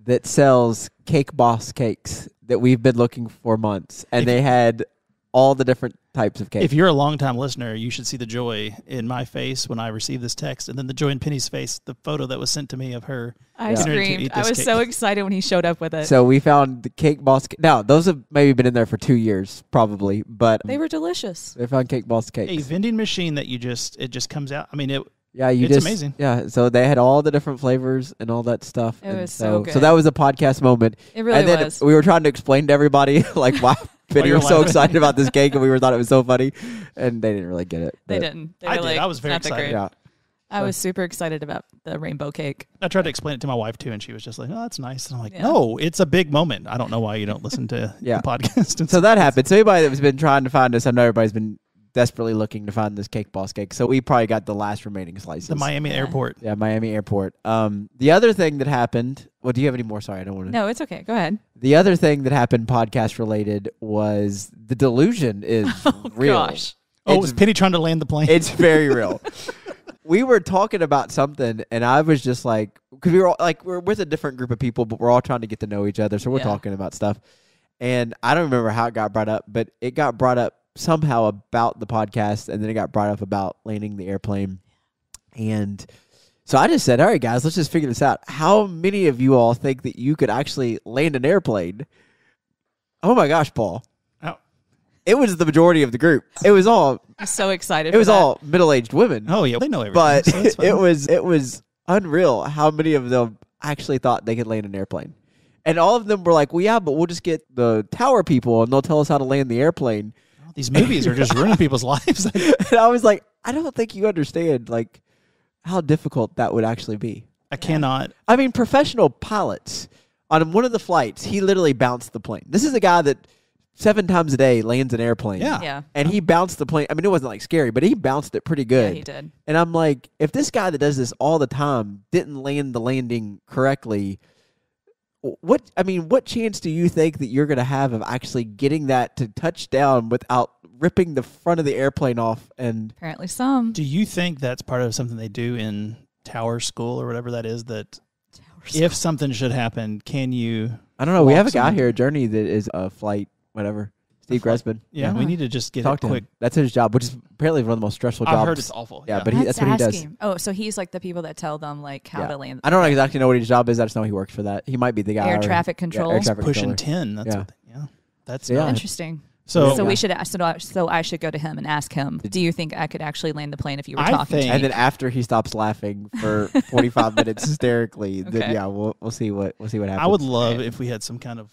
that sells Cake Boss cakes that we've been looking for months, and they had all the different types of cakes. If you're a longtime listener, you should see the joy in my face when I received this text, and then the joy in Penny's face, the photo that was sent to me of her. I getting ready to screamed. eat I this was cake. so excited when he showed up with it. So we found the Cake Boss. Now those have maybe been in there for 2 years, probably, but They were delicious. they found Cake Boss cakes. A vending machine that it just comes out. I mean, it's It's amazing. Yeah, so they had all the different flavors and all that stuff. It and was so so good. So that was a podcast moment. It really and then was. we were trying to explain to everybody like why Penny you're was so laughing. excited about this cake, and we thought it was so funny, and they didn't really get it. They but didn't. They I were did. like, I was very "Not that excited." great." Yeah. I was super excited about the rainbow cake. I tried to explain it to my wife too, and she was just like, "Oh, that's nice." And I'm like, Yeah. "No, it's a big moment. I don't know why you don't listen to Yeah. the podcast." And So that happened. So anybody that's been trying to find us, I know everybody's been desperately looking to find this Cake Boss cake. So we probably got the last remaining slices. the Miami Yeah. airport. Yeah, Miami Airport. The other thing that happened. Well, do you have any more? Sorry, I don't want to. No, it's okay. Go ahead. The other thing that happened, podcast related, was the delusion is real. Gosh. Oh, It's- was Penny trying to land the plane? It's very real. We were talking about something, and I was just like, because we were all, like, we're with a different group of people, but we're all trying to get to know each other, so we're Yeah. talking about stuff. And I don't remember how it got brought up, but it got brought up somehow about the podcast, and then it got brought up about landing the airplane. And so I just said, all right, guys, let's just figure this out. How many of you all think that you could actually land an airplane? Oh my gosh, Paul. Oh. It was the majority of the group. It was all I'm so excited. it was for that. all middle-aged women. Oh yeah, they know everything. But so it's fine. it was unreal how many of them actually thought they could land an airplane. And all of them were like, well, yeah, but we'll just get the tower people and they'll tell us how to land the airplane. These movies are just ruining people's lives. And I was like, I don't think you understand like how difficult that would actually be. I cannot. I mean, professional pilots, on one of the flights, he literally bounced the plane. This is a guy that 7 times a day lands an airplane. Yeah. Yeah. And he bounced the plane. I mean, it wasn't like scary, but he bounced it pretty Yeah, good. he did. And I'm like, if this guy that does this all the time didn't land the landing correctly, what chance do you think that you're going to have of actually getting that to touch down without ripping the front of the airplane off? And Apparently some. Do you think that's part of something they do in tower school or whatever that is? That if something should happen, can you? I don't know. We Walk have a guy someone- here at Journey that is a flight, whatever. Steve Gresman. Yeah, we need to just get Talk it to quick. him. That's his job, which is apparently one of the most stressful jobs. I've heard it's awful. Yeah, but that's what he does. Oh, so he's like the people that tell them like how Yeah. to land. I don't exactly know what his job is. I just know he works for that. He might be the guy. Air or- traffic yeah, control. air traffic pushing controller. 10. That's Yeah. what that's Yeah. not- Interesting. So, So we should ask. So I should go to him and ask him. Do you think I could actually land the plane if you were I talking think- to And me? then after he stops laughing for 45 minutes hysterically, then Okay. yeah, we'll see what happens. I would love if we had some kind of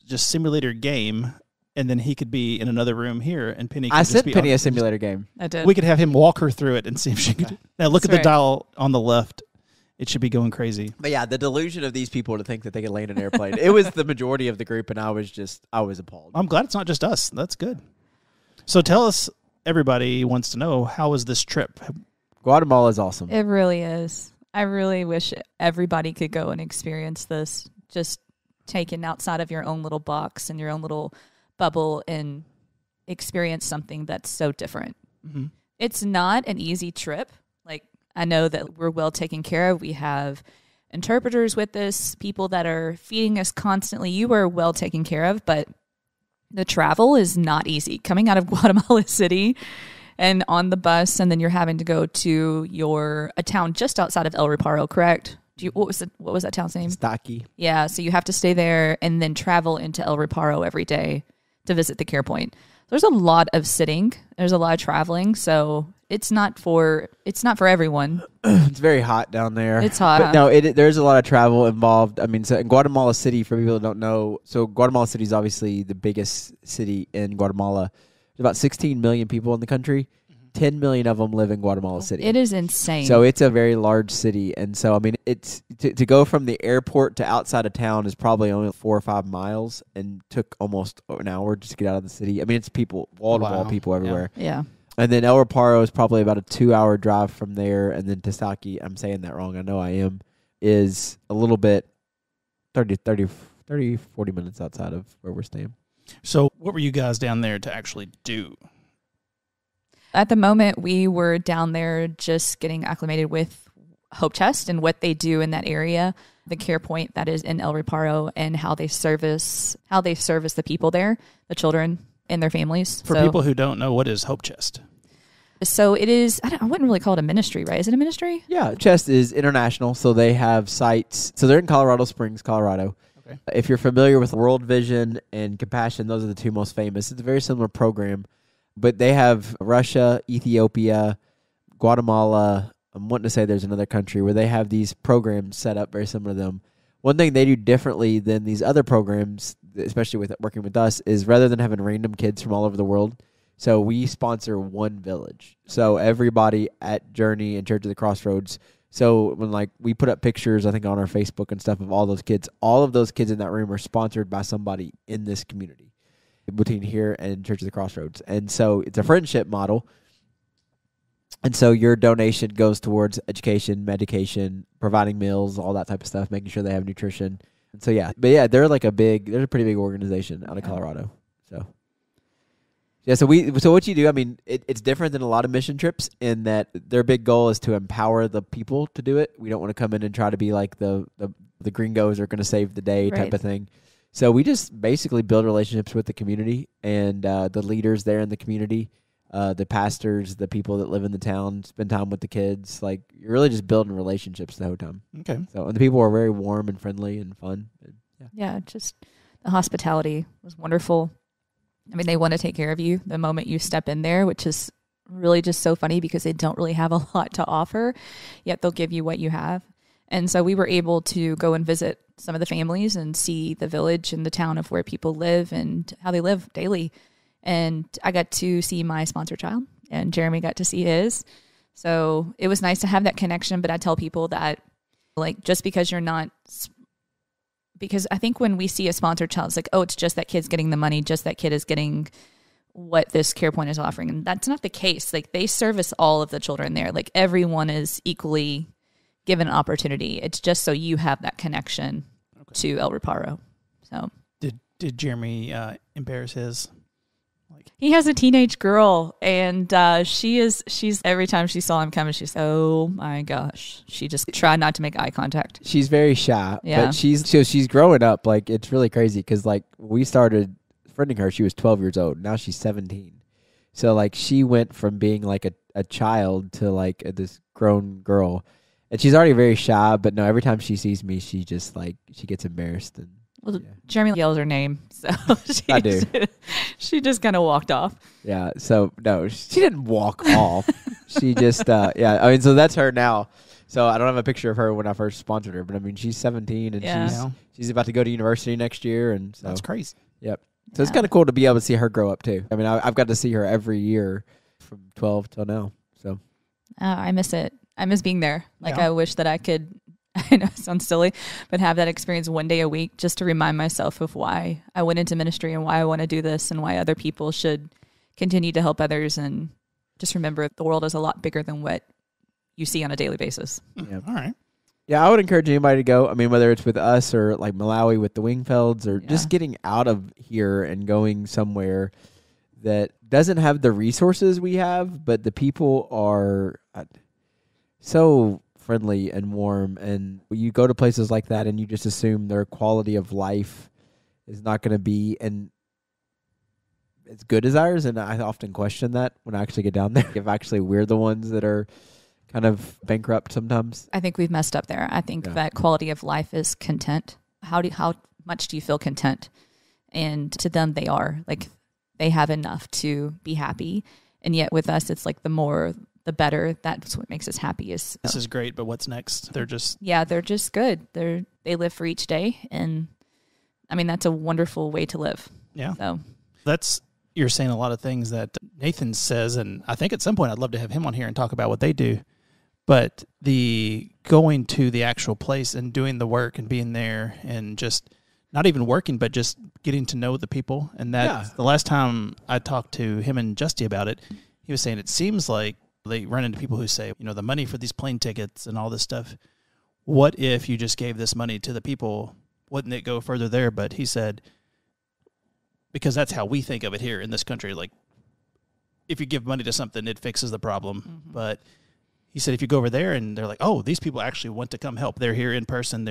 just simulator game, and then he could be in another room here, and Penny. Could I just sent be Penny on- a simulator game. I did. We could have him walk her through it and see if she could. Now look That's at the right. dial on the left. It should be going crazy. But yeah, the delusion of these people to think that they could land an airplane. It was the majority of the group, and I was appalled. I'm glad it's not just us. That's good. So tell us, everybody wants to know, how was this trip? Guatemala is awesome. It really is. I really wish everybody could go and experience this. Just taken outside of your own little box and your own little bubble and experience something that's so different. Mm-hmm. It's not an easy trip. Like, I know that we're well taken care of. We have interpreters with us, people that are feeding us constantly. You are well taken care of, but the travel is not easy. Coming out of Guatemala City and on the bus, and then you're having to go to a town just outside of El Reparo, correct? What was that town's name? Stocky. Yeah, so you have to stay there and then travel into El Reparo every day to visit the care point. There's a lot of sitting. There's a lot of traveling, so it's not for everyone. It's very hot down there. It's hot. But no, there's a lot of travel involved. I mean, so in Guatemala City, for people who don't know, so Guatemala City is obviously the biggest city in Guatemala. There's about 16 million people in the country. 10 million of them live in Guatemala City. It is insane. So it's a very large city. And so, I mean, it's to go from the airport to outside of town is probably only 4 or 5 miles and took almost an hour just to get out of the city. I mean, it's people, wall-to-wall people everywhere. Yeah. And then El Reparo is probably about a 2-hour drive from there. And then Tasaki, I'm saying that wrong, I know I am, is a little bit 30, 40 minutes outside of where we're staying. So what were you guys down there to actually do? At the moment, we were down there just getting acclimated with Hope Chest and what they do in that area, the care point that is in El Reparo, and how they service the people there, the children and their families. For people who don't know, what is Hope Chest? So it is, I wouldn't really call it a ministry, right? Is it a ministry? Yeah, Chest is international, so they have sites. So they're in Colorado Springs, Colorado. Okay. If you're familiar with World Vision and Compassion, those are the two most famous. It's a very similar program. But they have Russia, Ethiopia, Guatemala. I'm wanting to say there's another country where they have these programs set up very similar to them. One thing they do differently than these other programs, especially with working with us, is rather than having random kids from all over the world, so we sponsor one village. So everybody at Journey and Church of the Crossroads. So when we put up pictures, I think on our Facebook and stuff of all those kids, all of those kids in that room are sponsored by somebody in this community between here and Church of the Crossroads. And so it's a friendship model. And so your donation goes towards education, medication, providing meals, all that type of stuff, making sure they have nutrition. And so, yeah. But, yeah, they're a pretty big organization out of Colorado. So, yeah, so what you do, I mean, it's different than a lot of mission trips in that their big goal is to empower the people to do it. We don't want to come in and try to be like the gringos are going to save the day type of thing. So we just basically build relationships with the community and the leaders there in the community, the pastors, the people that live in the town, spend time with the kids. Like, you're really just building relationships the whole time. Okay. So, and the people are very warm and friendly and fun. Yeah, just the hospitality was wonderful. I mean, they want to take care of you the moment you step in there, which is really just so funny because they don't really have a lot to offer, yet they'll give you what you have. And so we were able to go and visit some of the families and see the village and the town of where people live and how they live daily. And I got to see my sponsor child, and Jeremy got to see his. So it was nice to have that connection. But I tell people that, just because you're not, because I think when we see a sponsored child, it's like, oh, it's just that kid's getting the money, just that kid is getting what this care point is offering. And that's not the case. They service all of the children there. Everyone is equally given an opportunity. It's just so you have that connection to El Reparo. So did Jeremy embarrass his? He has a teenage girl, and she's every time she saw him coming, she's, oh my gosh, she just tried not to make eye contact. She's very shy, yeah. But she's growing up. It's really crazy because we started friending her, she was 12 years old. Now she's 17. So she went from being a child to this grown girl. And she's already very shy, but no, every time she sees me, she just she gets embarrassed. And well, yeah. Jeremy yells her name, so I do. She just kind of walked off. Yeah, so no, she didn't walk off. She just, yeah, I mean, so that's her now. So I don't have a picture of her when I first sponsored her, but I mean, she's 17 and she's about to go to university next year, and so that's crazy. Yep. So it's kind of cool to be able to see her grow up too. I mean, I've got to see her every year from 12 till now. So I miss it. I miss being there. I wish that I could, I know it sounds silly, but have that experience one day a week just to remind myself of why I went into ministry and why I want to do this and why other people should continue to help others, and just remember the world is a lot bigger than what you see on a daily basis. Yeah. All right. Yeah, I would encourage anybody to go. I mean, whether it's with us or Malawi with the Wingfelds, or just getting out of here and going somewhere that doesn't have the resources we have, but the people are so friendly and warm. And you go to places like that and you just assume their quality of life is not going to be as good as ours. And I often question that when I actually get down there, if actually we're the ones that are kind of bankrupt sometimes. I think we've messed up there. I think that quality of life is content. How much do you feel content? And to them, they are like, they have enough to be happy. And yet with us, it's like the more, the better. That's what makes us happy. Is this is great, but what's next? They're just good. They live for each day. And I mean, that's a wonderful way to live. Yeah. So you're saying a lot of things that Nathan says, and I think at some point I'd love to have him on here and talk about what they do. But the going to the actual place and doing the work and being there and just not even working, but just getting to know the people. And that the last time I talked to him and Justy about it, he was saying it seems like they run into people who say, the money for these plane tickets and all this stuff. What if you just gave this money to the people? Wouldn't it go further there? But he said, because that's how we think of it here in this country. Like, if you give money to something, it fixes the problem. Mm-hmm. But he said if you go over there and they're like, oh, these people actually want to come help. They're here in person.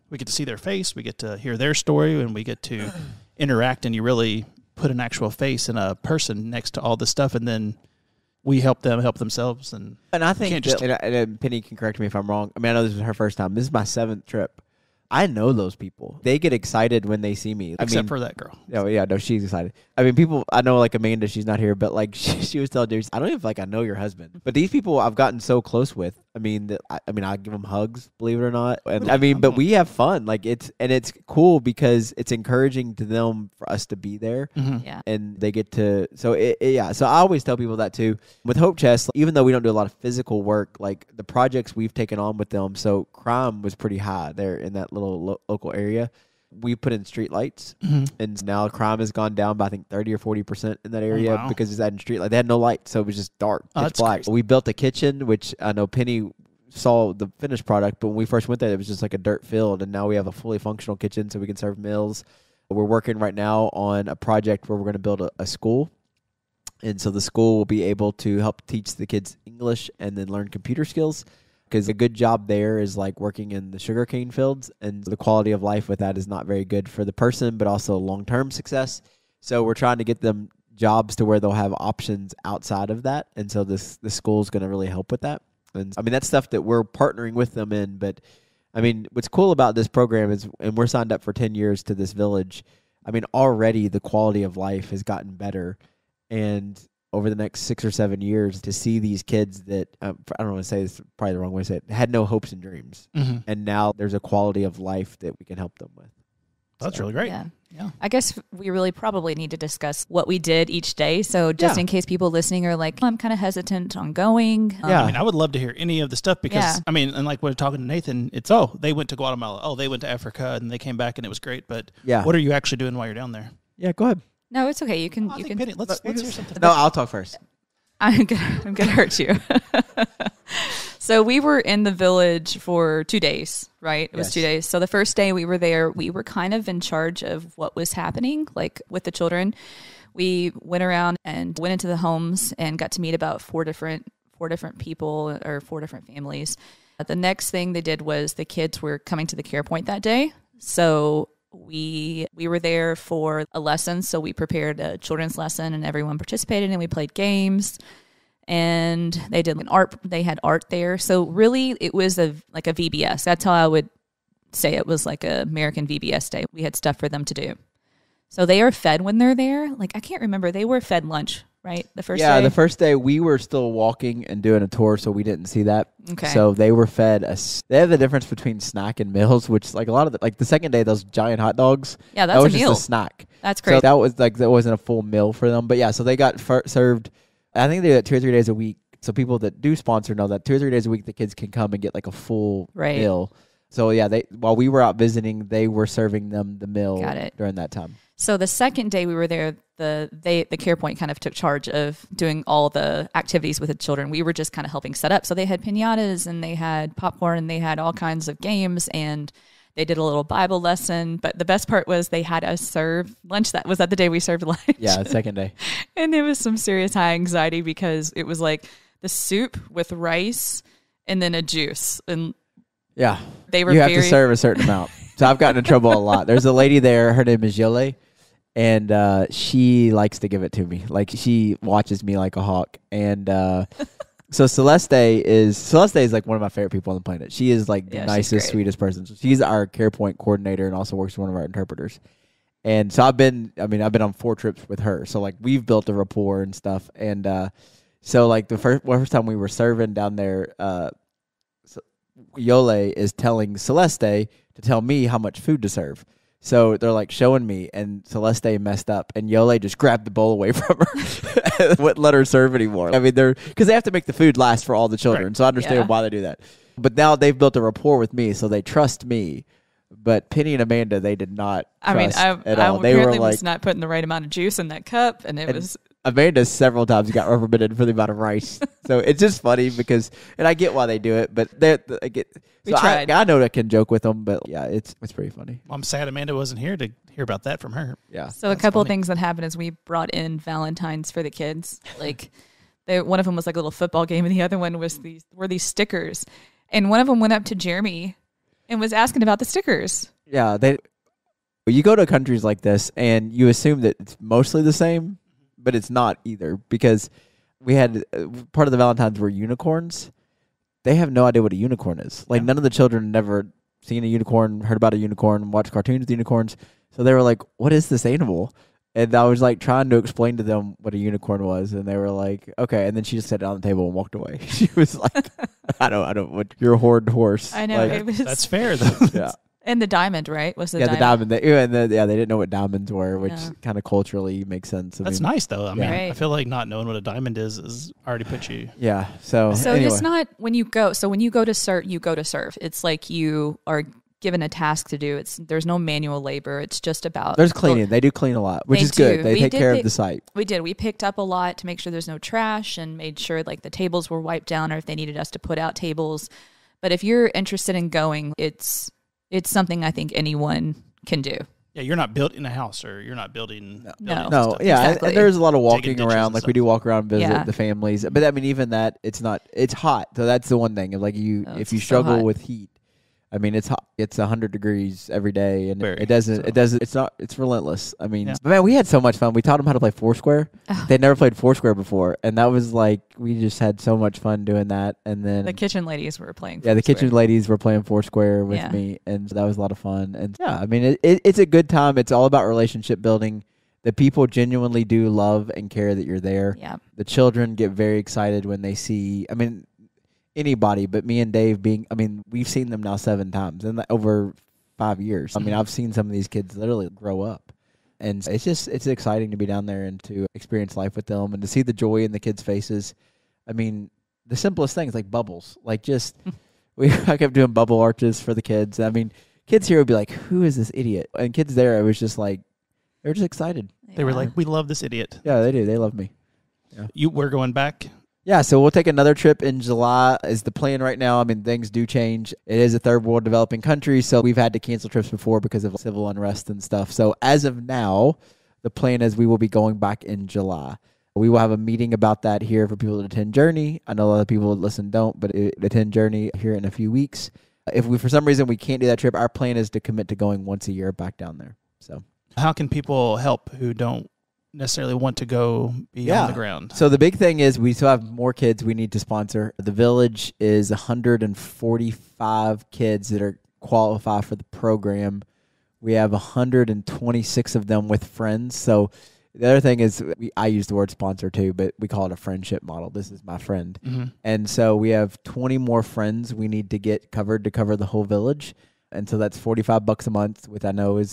We get to see their face. We get to hear their story, and we get to interact, and you really put an actual face and a person next to all this stuff, and then we help them help themselves. And I think, and Penny can correct me if I'm wrong. I mean, I know this is her first time. This is my 7th trip. I know those people. They get excited when they see me. Except for that girl. Oh, yeah, no, she's excited. I mean, people, I know like Amanda, she's not here, but like she was telling dudes, I don't even I know your husband. But these people I've gotten so close with. I mean, I give them hugs, believe it or not. And I mean, but we have fun. Like it's cool because it's encouraging to them for us to be there. Mm-hmm. Yeah. And they get to, so So I always tell people that too. With Hope Chest, even though we don't do a lot of physical work, like the projects we've taken on with them, so crime was pretty high there in that little local area. We put in street lights, and now crime has gone down by I think 30 or 40% in that area because it's adding street light. They had no light, so it was just dark, pitch black. Crazy. We built a kitchen, which I know Penny saw the finished product, but when we first went there, it was just like a dirt field, and now we have a fully functional kitchen, so we can serve meals. We're working right now on a project where we're going to build a school, and so the school will be able to help teach the kids English and then learn computer skills. Because a good job there is like working in the sugarcane fields, and the quality of life with that is not very good for the person, but also long-term success. So we're trying to get them jobs to where they'll have options outside of that, and so the school is going to really help with that. And I mean, that's stuff that we're partnering with them in. But I mean, what's cool about this program is, and we're signed up for 10 years to this village. I mean, already the quality of life has gotten better, and over the next 6 or 7 years to see these kids that, I don't want to say this, probably the wrong way to say it, had no hopes and dreams. Mm-hmm. And now there's a quality of life that we can help them with. That's really great. Yeah. I guess we really probably need to discuss what we did each day. So just in case people listening are like, I'm kind of hesitant on going. I mean, I would love to hear any of the stuff because, I mean, and like we're talking to Nathan, it's, they went to Guatemala. Oh, they went to Africa and they came back and it was great. But what are you actually doing while you're down there? Yeah, go ahead. No, it's okay. You can. Penny, let's hear something. No, I'll talk first. I'm gonna hurt you. So we were in the village for 2 days, right? It was 2 days. So the first day we were there, we were kind of in charge of what was happening, like with the children. We went around and went into the homes and got to meet about four different people or 4 different families. The next thing they did was the kids were coming to the care point that day. So we were there for a lesson. So we prepared a children's lesson and everyone participated and we played games. And they did art. They had art there. So really, it was like a VBS. That's how I would say it was like a American VBS day. We had stuff for them to do. So they are fed when they're there. Like, I can't remember. They were fed lunch, right? The first day? Yeah, the first day we were still walking and doing a tour, so we didn't see that. Okay. So they were fed they have the difference between snack and meals, which like a lot of like the second day, those giant hot dogs. Yeah, that's that was a meal. Just a snack. That's great. So that wasn't a full meal for them. But yeah, so they got served. I think they do that 2 or 3 days a week. So people that do sponsor know that 2 or 3 days a week, the kids can come and get like a full meal. So yeah, while we were out visiting, they were serving them the meal during that time. So the second day we were there, the care point kind of took charge of doing all the activities with the children. We were just kind of helping set up. So they had piñatas and they had popcorn and they had all kinds of games and they did a little Bible lesson. But the best part was they had us serve lunch. That was that the day we served lunch. Yeah, the second day. And it was some serious high anxiety because it was like the soup with rice and then a juice. And yeah, they were you have to serve a certain amount. So I've gotten in trouble a lot. There's a lady there. Her name is Llike. And she likes to give it to me. Like, she watches me like a hawk. And So Celeste is like one of my favorite people on the planet. She is like the nicest, sweetest person. So she's our CarePoint coordinator and also works as one of our interpreters. And so I've been on 4 trips with her. So like we've built a rapport and stuff. And so like the first time we were serving down there, Yole is telling Celeste to tell me how much food to serve. So they're like showing me, and Celeste messed up, and Yole just grabbed the bowl away from her. Wouldn't let her serve anymore. I mean, because they have to make the food last for all the children. Right. So I understand why they do that. But now they've built a rapport with me, so they trust me. But Penny and Amanda, they did not trust at all. They were like, was not putting the right amount of juice in that cup, and it was. Amanda several times got reprimanded for the amount of rice. So it's just funny because, and I get why they do it, but I know I can joke with them, but yeah, it's pretty funny. I'm sad Amanda wasn't here to hear about that from her. Yeah. So a couple of things that happened is we brought in Valentines for the kids. Like one of them was like a little football game, and the other one was these stickers. And one of them went up to Jeremy and was asking about the stickers. Yeah, you go to countries like this and you assume that it's mostly the same. But it's not either, because we had part of the Valentines were unicorns. They have no idea what a unicorn is. Like none of the children never seen a unicorn, heard about a unicorn, watched cartoons with unicorns. So they were like, "What is this animal?" And I was like trying to explain to them what a unicorn was, and they were like, "Okay." And then she just sat down at the table and walked away. She was like, "I don't. What? You're a horned horse." I know. Like, that's fair though. Yeah. And the diamond, right? Was the diamond? The diamond. They didn't know what diamonds were, which kind of culturally makes sense. That's nice, though. I mean, right. I feel like not knowing what a diamond is already put you. Yeah. So anyway. It's not when you go. So when you go to serve, you go to serve. It's like you are given a task to do. There's no manual labor. It's just about there's cleaning. They do clean a lot, which is good. They take care of the site. We did. We picked up a lot to make sure there's no trash and made sure like the tables were wiped down, or if they needed us to put out tables. But if you're interested in going, it's something I think anyone can do. Yeah, you're not built in a house, or you're not building. No. Yeah, exactly. And there's a lot of walking around. Like we do walk around and visit the families. But I mean, even that, it's hot. So that's the one thing. Like if you struggle with heat, I mean, it's hot. It's 100 degrees every day, and it's relentless. I mean, but man, we had so much fun. We taught them how to play Foursquare. They'd never played Foursquare before, and that was like, we just had so much fun doing that. And then the kitchen ladies were playing Foursquare. Yeah, the kitchen ladies were playing Foursquare with me, and so that was a lot of fun. And yeah, I mean, it's a good time. It's all about relationship building. The people genuinely do love and care that you're there. Yeah. The children get very excited when they see, I mean, anybody, but me and Dave we've seen them now 7 times in over 5 years. I mean, I've seen some of these kids literally grow up, and it's exciting to be down there and to experience life with them and to see the joy in the kids' faces. I mean, the simplest things like bubbles, like just I kept doing bubble arches for the kids. I mean, kids here would be like, "Who is this idiot?" And kids there, it was just like they were just excited. They were like, "We love this idiot." Yeah, they do. They love me. Yeah. We're going back. Yeah, so we'll take another trip in July is the plan right now. I mean, things do change. It is a third world developing country, so we've had to cancel trips before because of civil unrest and stuff. So as of now, the plan is we will be going back in July. We will have a meeting about that here for people to attend Journey. I know a lot of people that listen don't, but attend Journey here in a few weeks. If for some reason we can't do that trip, our plan is to commit to going once a year back down there. So how can people help who don't necessarily want to go be on the ground? So the big thing is we still have more kids we need to sponsor. The village is 145 kids that are qualified for the program. We have 126 of them with friends. So the other thing is I use the word sponsor too, but we call it a friendship model. This is my friend. Mm-hmm. And so we have 20 more friends we need to get covered to cover the whole village. And so that's $45 a month, which I know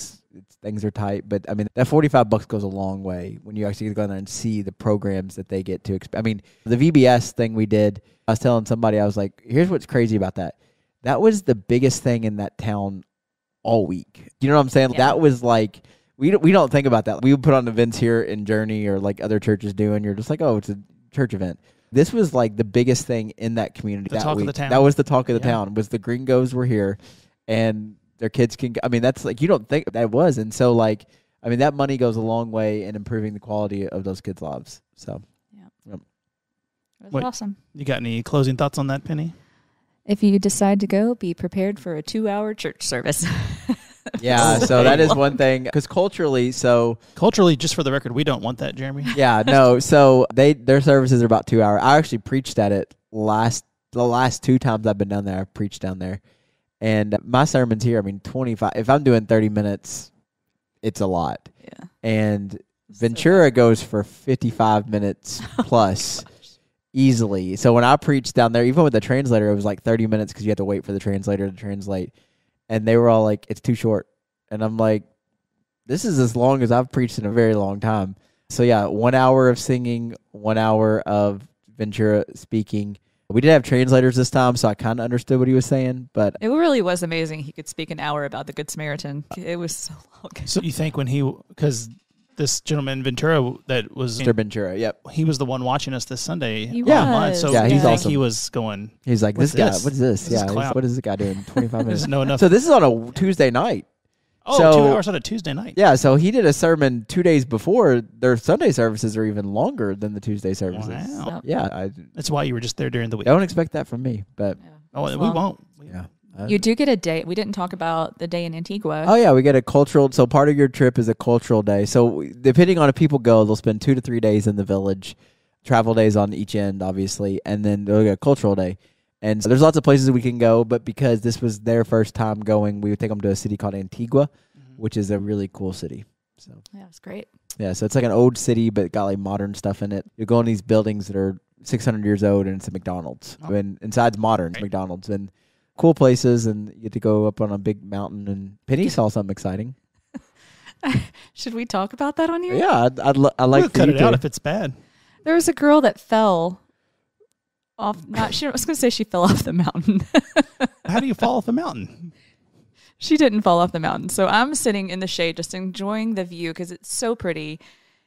things are tight, but I mean, that $45 goes a long way when you actually go there and see the programs that they get to. I mean, the VBS thing we did, I was telling somebody, I was like, here's what's crazy about that. That was the biggest thing in that town all week. You know what I'm saying? Yeah. That was like, we don't think about that. We would put on events here in Journey or like other churches do, and you're just like, oh, it's a church event. This was like the biggest thing in that community. The talk of the town. That was the talk of the town, was the gringos were here. And their kids can, I mean, that's like, you don't think that was. And so like, I mean, that money goes a long way in improving the quality of those kids' lives. So, It was awesome. You got any closing thoughts on that, Penny? If you decide to go, be prepared for a 2-hour church service. Yeah, so that is one thing. Because culturally, just for the record, we don't want that, Jeremy. Yeah, no. So their services are about 2 hours. I actually preached at it the last 2 times I've been down there, I've preached down there. And my sermons here, I mean, 25. If I'm doing 30 minutes, it's a lot. Yeah. And Ventura goes for 55 minutes plus easily. So when I preached down there, even with the translator, it was like 30 minutes because you had to wait for the translator to translate. And they were all like, it's too short. And I'm like, this is as long as I've preached in a very long time. So yeah, 1 hour of singing, 1 hour of Ventura speaking. We did have translators this time, so I kind of understood what he was saying. But it really was amazing. He could speak an hour about the Good Samaritan. It was so long. So you think because this gentleman Ventura that was Mr. Ventura, yep, he was the one watching us this Sunday. He online. was. So Yeah, you he's think awesome. he was going? He's like, What's this guy, this? what is this? This is clout. What is this guy doing? 25 minutes. Doesn't know enough. So this is on a Tuesday night. Oh, so, 2 hours on a Tuesday night. Yeah, so he did a sermon 2 days before. Their Sunday services are even longer than the Tuesday services. Wow. Yeah, That's why you were just there during the week. don't expect that from me, but Oh, we Well, won't. yeah. You do get a day. We didn't talk about the day in Antigua. Oh, yeah, we get a cultural. So part of your trip is a cultural day. So depending on if people go, they'll spend 2 to 3 days in the village, travel days on each end, obviously, and then they'll get a cultural day. And so there's lots of places we can go, but because this was their first time going, we would take them to a city called Antigua, which is a really cool city. So Yeah, it's great. yeah, so it's like an old city, but got like modern stuff in it. You go in these buildings that are 600 years old, and it's a McDonald's. Oh. And inside's modern, it's McDonald's, and cool places. And you get to go up on a big mountain. And Penny saw something exciting. Should we talk about that on here? Yeah, I'd like We'll for cut you it to. out if it's bad. There was a girl that fell off. I was going to say she fell off the mountain. How do you fall off a mountain? She didn't fall off the mountain. So I'm sitting in the shade just enjoying the view because it's so pretty.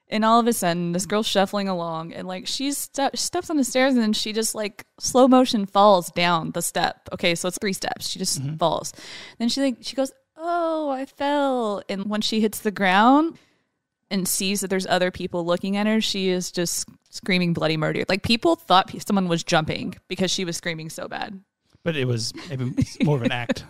And all of a sudden, this girl's shuffling along and like she steps on the stairs and then she just like slow motion falls down the step. Okay, so it's 3 steps. She just falls. Then she goes, "Oh, I fell." And when she hits the ground and sees that there's other people looking at her, she is just screaming bloody murder. Like people thought someone was jumping because she was screaming so bad. But it was maybe more of an act.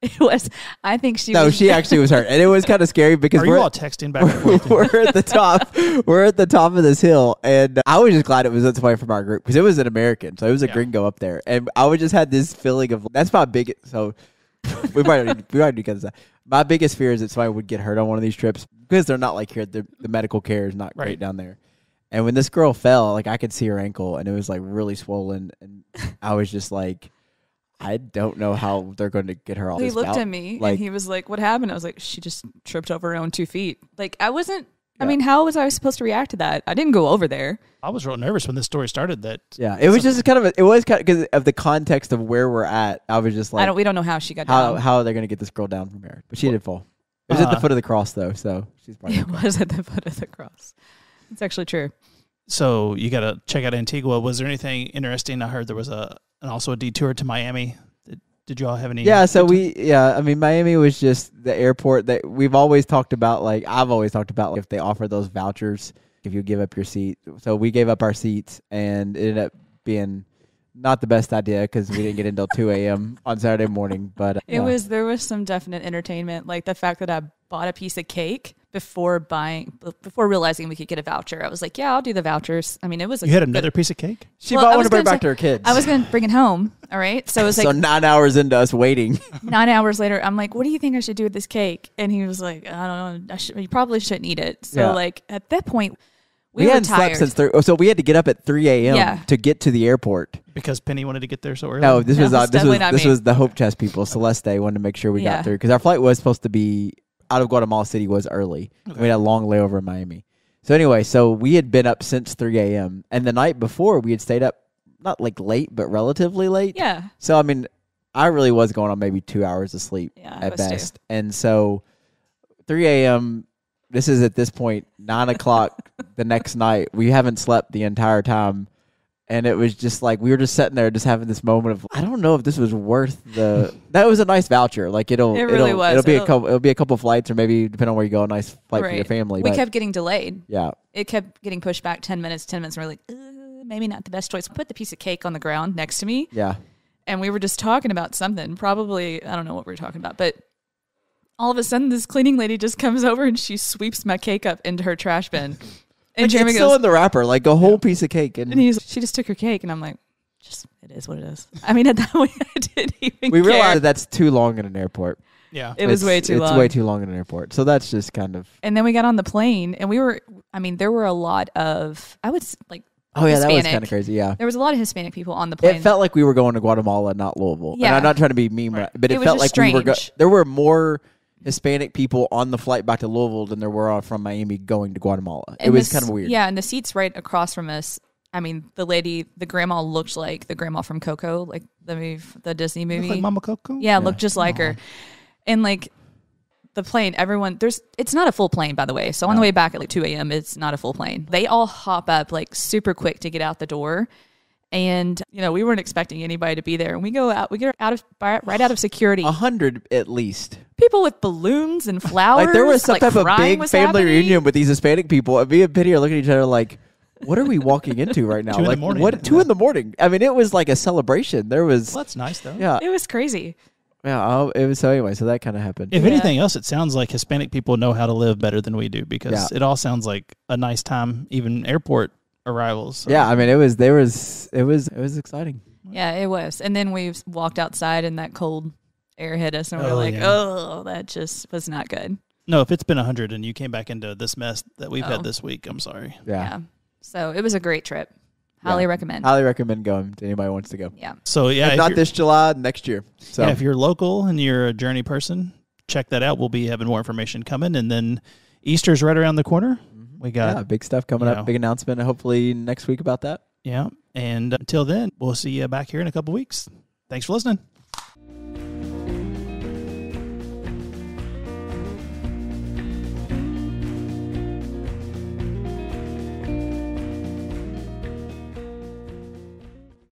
It was. I think she. No, was, she actually was hurt, and it was kind of scary because Are you all texting back and forth? we're at the top. We're at the top of this hill, and I was just glad it was somebody from our group because it was an American, so it was a gringo up there, and I was just had this feeling of that's my biggest. So we might do that. My biggest fear is that somebody would get hurt on one of these trips because they're not like here. The medical care is not great down there, and when this girl fell, like I could see her ankle, and it was like really swollen, and I was just like, I don't know how they're going to get her off. He this looked bout. at me like, and he was like, "What happened?" I was like, "She just tripped over her own 2 feet." Like I wasn't. I Yeah. mean, how was I supposed to react to that? I didn't go over there. I was real nervous when this story started. That yeah, it was just kind of because of the context of where we're at. I was just like, We don't know how she got down. how are they going to get this girl down from here? But she did fall. It was at the foot of the cross though, so she's probably It was at the foot of the cross. It's actually true. So you got to check out Antigua. Was there anything interesting? I heard there was also a detour to Miami. Did you all have any? Yeah, so I mean, Miami was just the airport that we've always talked about. Like I've always talked about, like, if they offer those vouchers, if you give up your seat. So we gave up our seats, and it ended up being not the best idea because we didn't get until 2 a.m. on Saturday morning. But There was some definite entertainment, like the fact that I bought a piece of cake before realizing we could get a voucher. I was like, "Yeah, I'll do the vouchers." I mean, it was. You had another piece of cake? She Well, bought I one was to bring gonna back to her kids. I was going to bring it home. All right, so it was like so 9 hours into us waiting. 9 hours later. I'm like, "What do you think I should do with this cake?" And he was like, "I don't know. You probably shouldn't eat it." So Yeah. like at that point, we were hadn't tired. slept since so we had to get up at 3 a.m. Yeah. to get to the airport. Because Penny wanted to get there so early? No, this No, was it's definitely not this me. was the Hope Chest people. Celeste wanted to make sure we Yeah. got through because our flight was supposed to be out of Guatemala City was early. Okay. We had a long layover in Miami. So anyway, so we had been up since 3 a.m. and the night before we had stayed up not like late but relatively late. Yeah, So I mean, I really was going on maybe 2 hours of sleep Yeah, I at was too. best. And so 3 a.m. This is at this point 9 o'clock the next night. We haven't slept the entire time. And it was just like, we were just sitting there just having this moment of, I don't know if this was worth that was a nice voucher. Like It really was. It'll be a couple flights or maybe depending on where you go, a nice flight for your right. family. We but kept getting delayed. yeah. It kept getting pushed back 10 minutes. And we're like, maybe not the best choice. Put the piece of cake on the ground next to me. Yeah. And we were just talking about something. Probably, I don't know what we were talking about, but all of a sudden this cleaning lady just comes over and she sweeps my cake up into her trash bin. And Like, Jeremy it's still goes, in the wrapper, like a whole piece of cake. And and she just took her cake. And I'm like, just it is what it is. I mean, at that point, I didn't even. We care. realized that that's too long in an airport. Yeah. It was way too long. It's way too long in an airport. So that's just kind of. And then we got on the plane, and there were a lot of, I would like. Oh yeah, Hispanic. that was kind of crazy. Yeah, There was a lot of Hispanic people on the plane. it felt like we were going to Guatemala, not Louisville. And Yeah. I'm not trying to be mean, Right. but it was felt just like we were. strange. There were more Hispanic people on the flight back to Louisville than there were from Miami going to Guatemala. It And was the kind of weird. Yeah, and the seats right across from us. I mean, the grandma looked like the grandma from Coco, like the Disney movie. Look like Mama Coco? Yeah, looked just like her. And like the plane, it's not a full plane, by the way. So on the way back at like 2 a.m., it's not a full plane. They all hop up like super quick to get out the door. And, we weren't expecting anybody to be there. And we get right out of security. 100 at least. People with balloons and flowers. Like there was some like, type of crying big was family happening. reunion with these Hispanic people, and me and Penny are looking at each other like, "What are we walking into right now?" 2 in the like morning. what? 2 in the morning. I mean, it was like a celebration. There was, Well, that's nice, though. yeah, It was crazy. yeah. It was so anyway. So that kind of happened. If Yeah. anything else, it sounds like Hispanic people know how to live better than we do because it all sounds like a nice time, even airport arrivals. So. Yeah, I mean, it was exciting. Yeah, it was. And then we walked outside and that cold air hit us and we were Oh, like, yeah. oh, that just was not good. No, if it's been 100 and you came back into this mess that we've Oh. had this week, I'm sorry. Yeah. So it was a great trip. Highly recommend. Highly recommend going to anybody who wants to go. Yeah. So, yeah. If if not you're- this July, next year. So if you're local and you're a Journey person, check that out. We'll be having more information coming. And then Easter's right around the corner. We got, big stuff coming you know. up. Big announcement. Hopefully next week about that. yeah. And until then, we'll see you back here in a couple weeks. Thanks for listening.